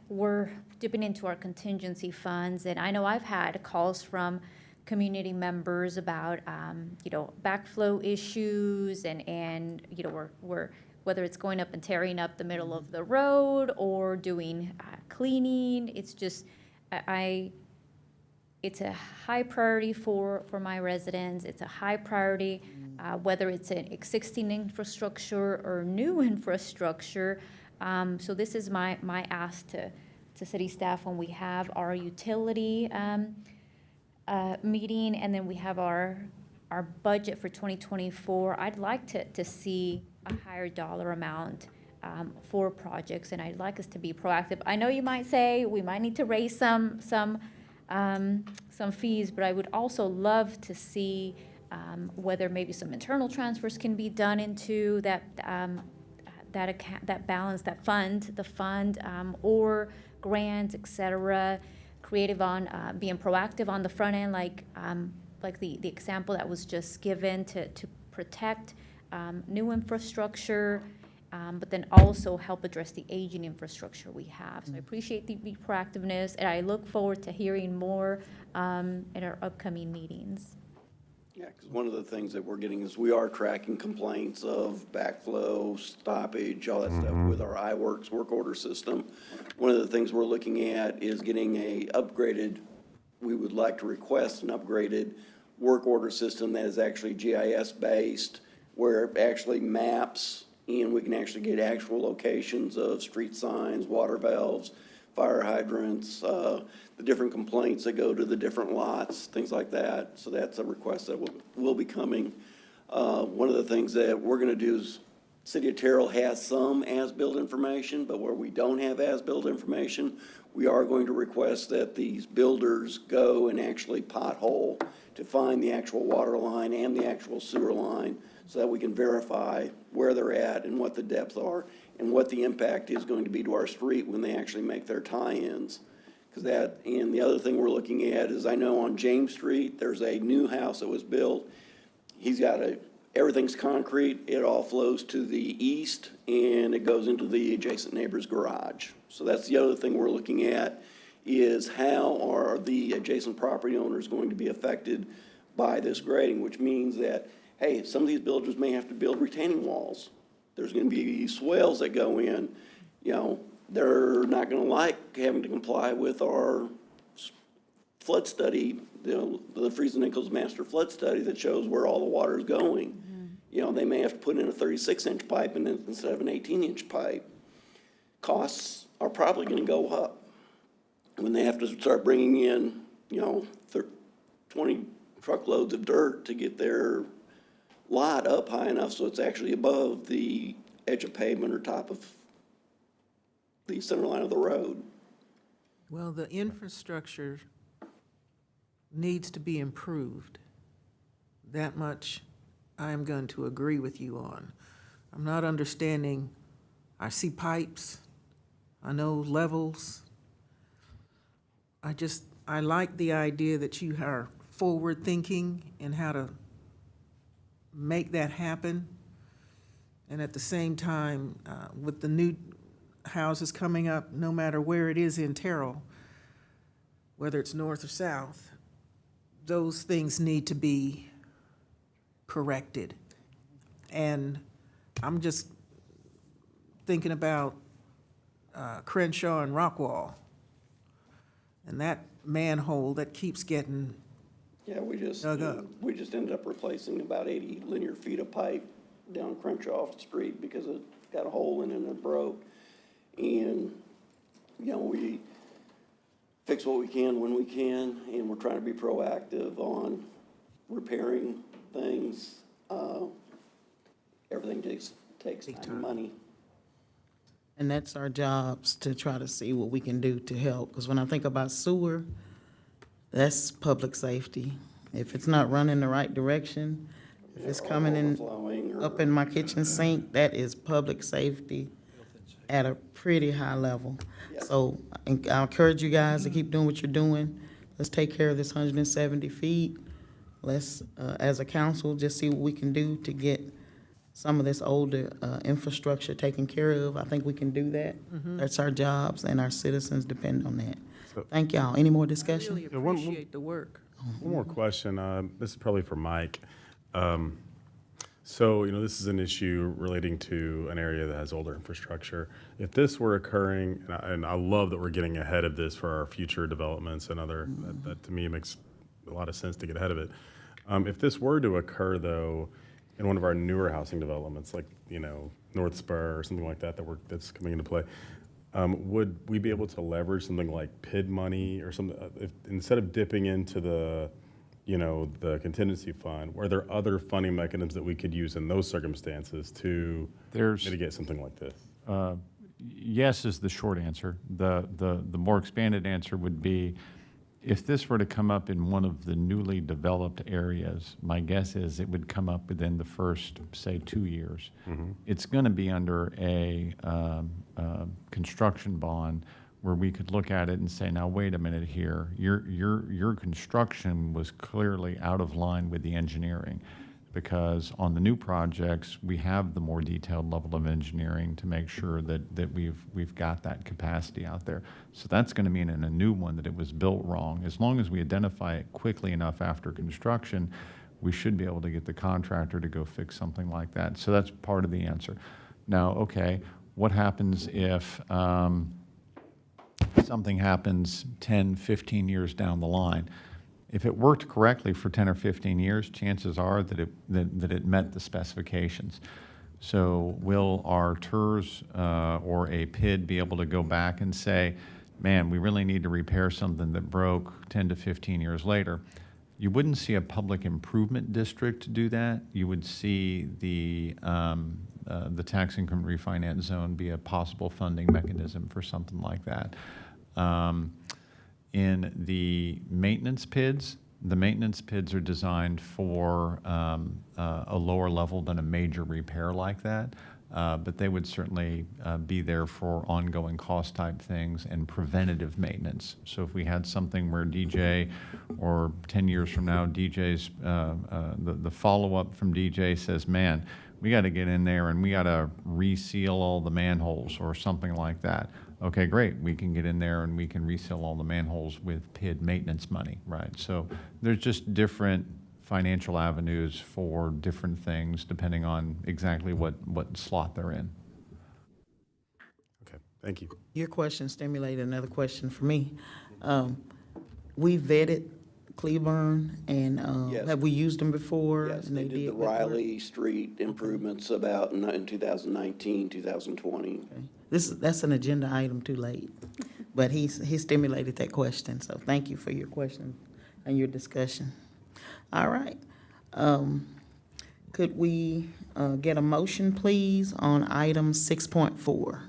We're dipping into our contingency funds, and I know I've had calls from community members about, backflow issues and we're whether it's going up and tearing up the middle of the road or doing cleaning. It's just, it's a high priority for my residents. It's a high priority, whether it's an existing infrastructure or new infrastructure. So this is my ask to city staff when we have our utility meeting, and then we have our budget for 2024. I'd like to see a higher dollar amount for projects, and I'd like us to be proactive. I know you might say we might need to raise some fees, but I would also love to see whether maybe some internal transfers can be done into that account, that balance, the fund, or grants, et cetera. Creative on being proactive on the front end, like the example that was just given to protect new infrastructure, but then also help address the aging infrastructure we have. So I appreciate the proactiveness, and I look forward to hearing more in our upcoming meetings. Yeah, because one of the things that we're getting is we are tracking complaints of backflow, stoppage, all that stuff with our iWorks work order system. One of the things we're looking at is getting we would like to request an upgraded work order system that is actually GIS-based, where it actually maps and we can actually get actual locations of street signs, water valves, fire hydrants, the different complaints that go to the different lots, things like that. So that's a request that will be coming. One of the things that we're gonna do is, City of Terrell has some as-built information, but where we don't have as-built information, we are going to request that these builders go and actually pothole to find the actual water line and the actual sewer line, so that we can verify where they're at and what the depths are and what the impact is going to be to our street when they actually make their tie-ins. And the other thing we're looking at is, I know on James Street, there's a new house that was built. He's got everything's concrete, it all flows to the east, and it goes into the adjacent neighbor's garage. So that's the other thing we're looking at, is how are the adjacent property owners going to be affected by this grading, which means that, hey, some of these builders may have to build retaining walls. There's gonna be swales that go in, they're not gonna like having to comply with our flood study, the Friesen Nichols Master Flood Study that shows where all the water is going. They may have to put in a 36-inch pipe instead of an 18-inch pipe. Costs are probably gonna go up when they have to start bringing in, 20 truckloads of dirt to get their lot up high enough so it's actually above the edge of pavement or top of the center line of the road. Well, the infrastructure needs to be improved. That much I am going to agree with you on. I'm not understanding, I see pipes, I know levels. I like the idea that you are forward-thinking in how to make that happen. And at the same time, with the new houses coming up, no matter where it is in Terrell, whether it's north or south, those things need to be corrected. And I'm just thinking about Crenshaw and Rockwall, and that manhole that keeps getting Yeah, we just dug up. ended up replacing about 80 linear feet of pipe down Crenshaw Street because it got a hole in it and it broke. And, we fix what we can when we can, and we're trying to be proactive on repairing things. Everything takes time and money. And that's our jobs, to try to see what we can do to help. Because when I think about sewer, that's public safety. If it's not running the right direction, if it's coming in, Overflowing up in my kitchen sink, that is public safety at a pretty high level. So I encourage you guys to keep doing what you're doing. Let's take care of this 170 feet. Let's, as a council, just see what we can do to get some of this older infrastructure taken care of. I think we can do that. That's our jobs, and our citizens depend on that. Thank y'all. Any more discussion? Really appreciate the work. One more question. This is probably for Mike. So, this is an issue relating to an area that has older infrastructure. If this were occurring, and I love that we're getting ahead of this for our future developments and that to me makes a lot of sense to get ahead of it. If this were to occur, though, in one of our newer housing developments, like, North Spur or something like that, that's coming into play, would we be able to leverage something like PID money or something, if, instead of dipping into the contingency fund? Are there other funding mechanisms that we could use in those circumstances to mitigate something like this? Yes is the short answer. The more expanded answer would be, if this were to come up in one of the newly developed areas, my guess is it would come up within the first, say, 2 years. It's going to be under a construction bond where we could look at it and say, now, wait a minute here, your construction was clearly out of line with the engineering, because on the new projects, we have the more detailed level of engineering to make sure that we've got that capacity out there. So that's going to mean in a new one that it was built wrong. As long as we identify it quickly enough after construction, we should be able to get the contractor to go fix something like that. So that's part of the answer. Now, okay, what happens if something happens 10, 15 years down the line? If it worked correctly for 10 or 15 years, chances are that it met the specifications. So will our TERS or a PID be able to go back and say, man, we really need to repair something that broke 10 to 15 years later? You wouldn't see a public improvement district do that. You would see the tax increment refinance zone be a possible funding mechanism for something like that. In the maintenance PIDs are designed for a lower level than a major repair like that, but they would certainly be there for ongoing cost type things and preventative maintenance. So if we had something where DJ, or 10 years from now, DJ's, the follow-up from DJ says, man, we got to get in there and we got to reseal all the manholes or something like that. Okay, great. We can get in there and we can reseal all the manholes with PID maintenance money, right? So there's just different financial avenues for different things depending on exactly what slot they're in. Okay, thank you. Your question stimulated another question for me. We vetted Cleburne, and Yes. have we used them before? Yes, And they did the good work? Riley Street improvements about in 2019, 2020. That's an agenda item too late, but he stimulated that question, so thank you for your question and your discussion. All right. Could we get a motion, please, on item 6.4?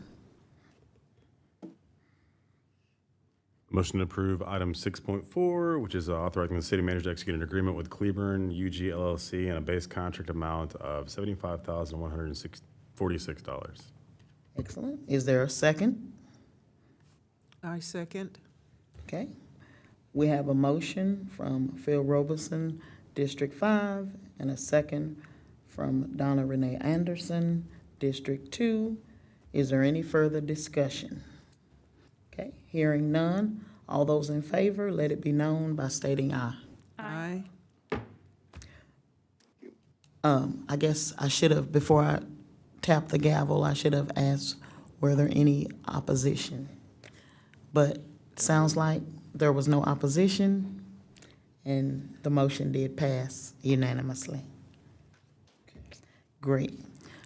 Motion to approve item 6.4, which is authorizing the city manager to execute an agreement with Cleburne UG LLC and a base contract amount of $75,146. Excellent. Is there a second? I second. Okay. We have a motion from Phil Robeson, District 5, and a second from Donna Renee Anderson, District 2. Is there any further discussion? Okay, hearing none. All those in favor, let it be known by stating aye. Aye. I guess I should have, before I tap the gavel, I should have asked, were there any opposition? But it sounds like there was no opposition, and the motion did pass unanimously. Great.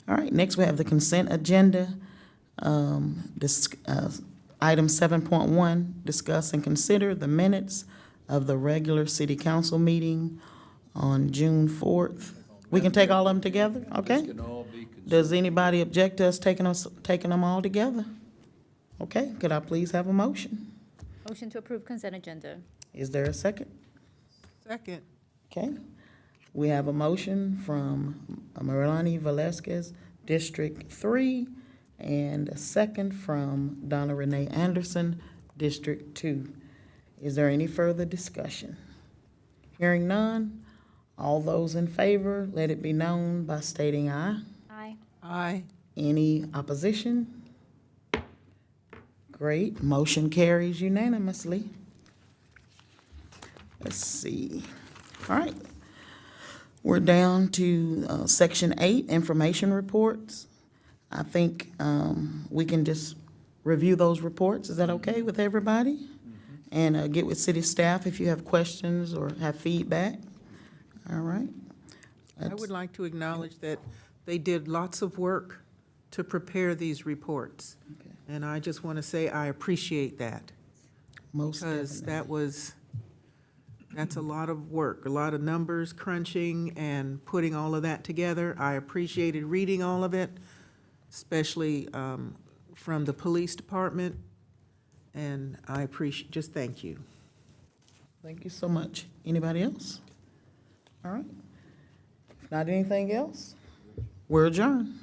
All right, next we have the consent agenda. Item 7.1, discuss and consider the minutes of the regular city council meeting on June 4th. We can take all of them together, okay? This can all be Does anybody object to us taking them all together? Okay, could I please have a motion? Motion to approve consent agenda. Is there a second? Second. Okay. We have a motion from Marilani Velasquez, District 3, and a second from Donna Renee Anderson, District 2. Is there any further discussion? Hearing none, all those in favor, let it be known by stating aye. Aye. Aye. Any opposition? Great, motion carries unanimously. Let's see. All right. We're down to Section 8, Information Reports. I think we can just review those reports. Is that okay with everybody? And get with city staff if you have questions or have feedback. All right. I would like to acknowledge that they did lots of work to prepare these reports. And I just want to say I appreciate that. Most Because definitely. that's a lot of work, a lot of numbers crunching and putting all of that together. I appreciated reading all of it, especially from the police department. And I appreciate, just thank you. Thank you so much. Anybody else? All right. If not anything else, we're adjourned.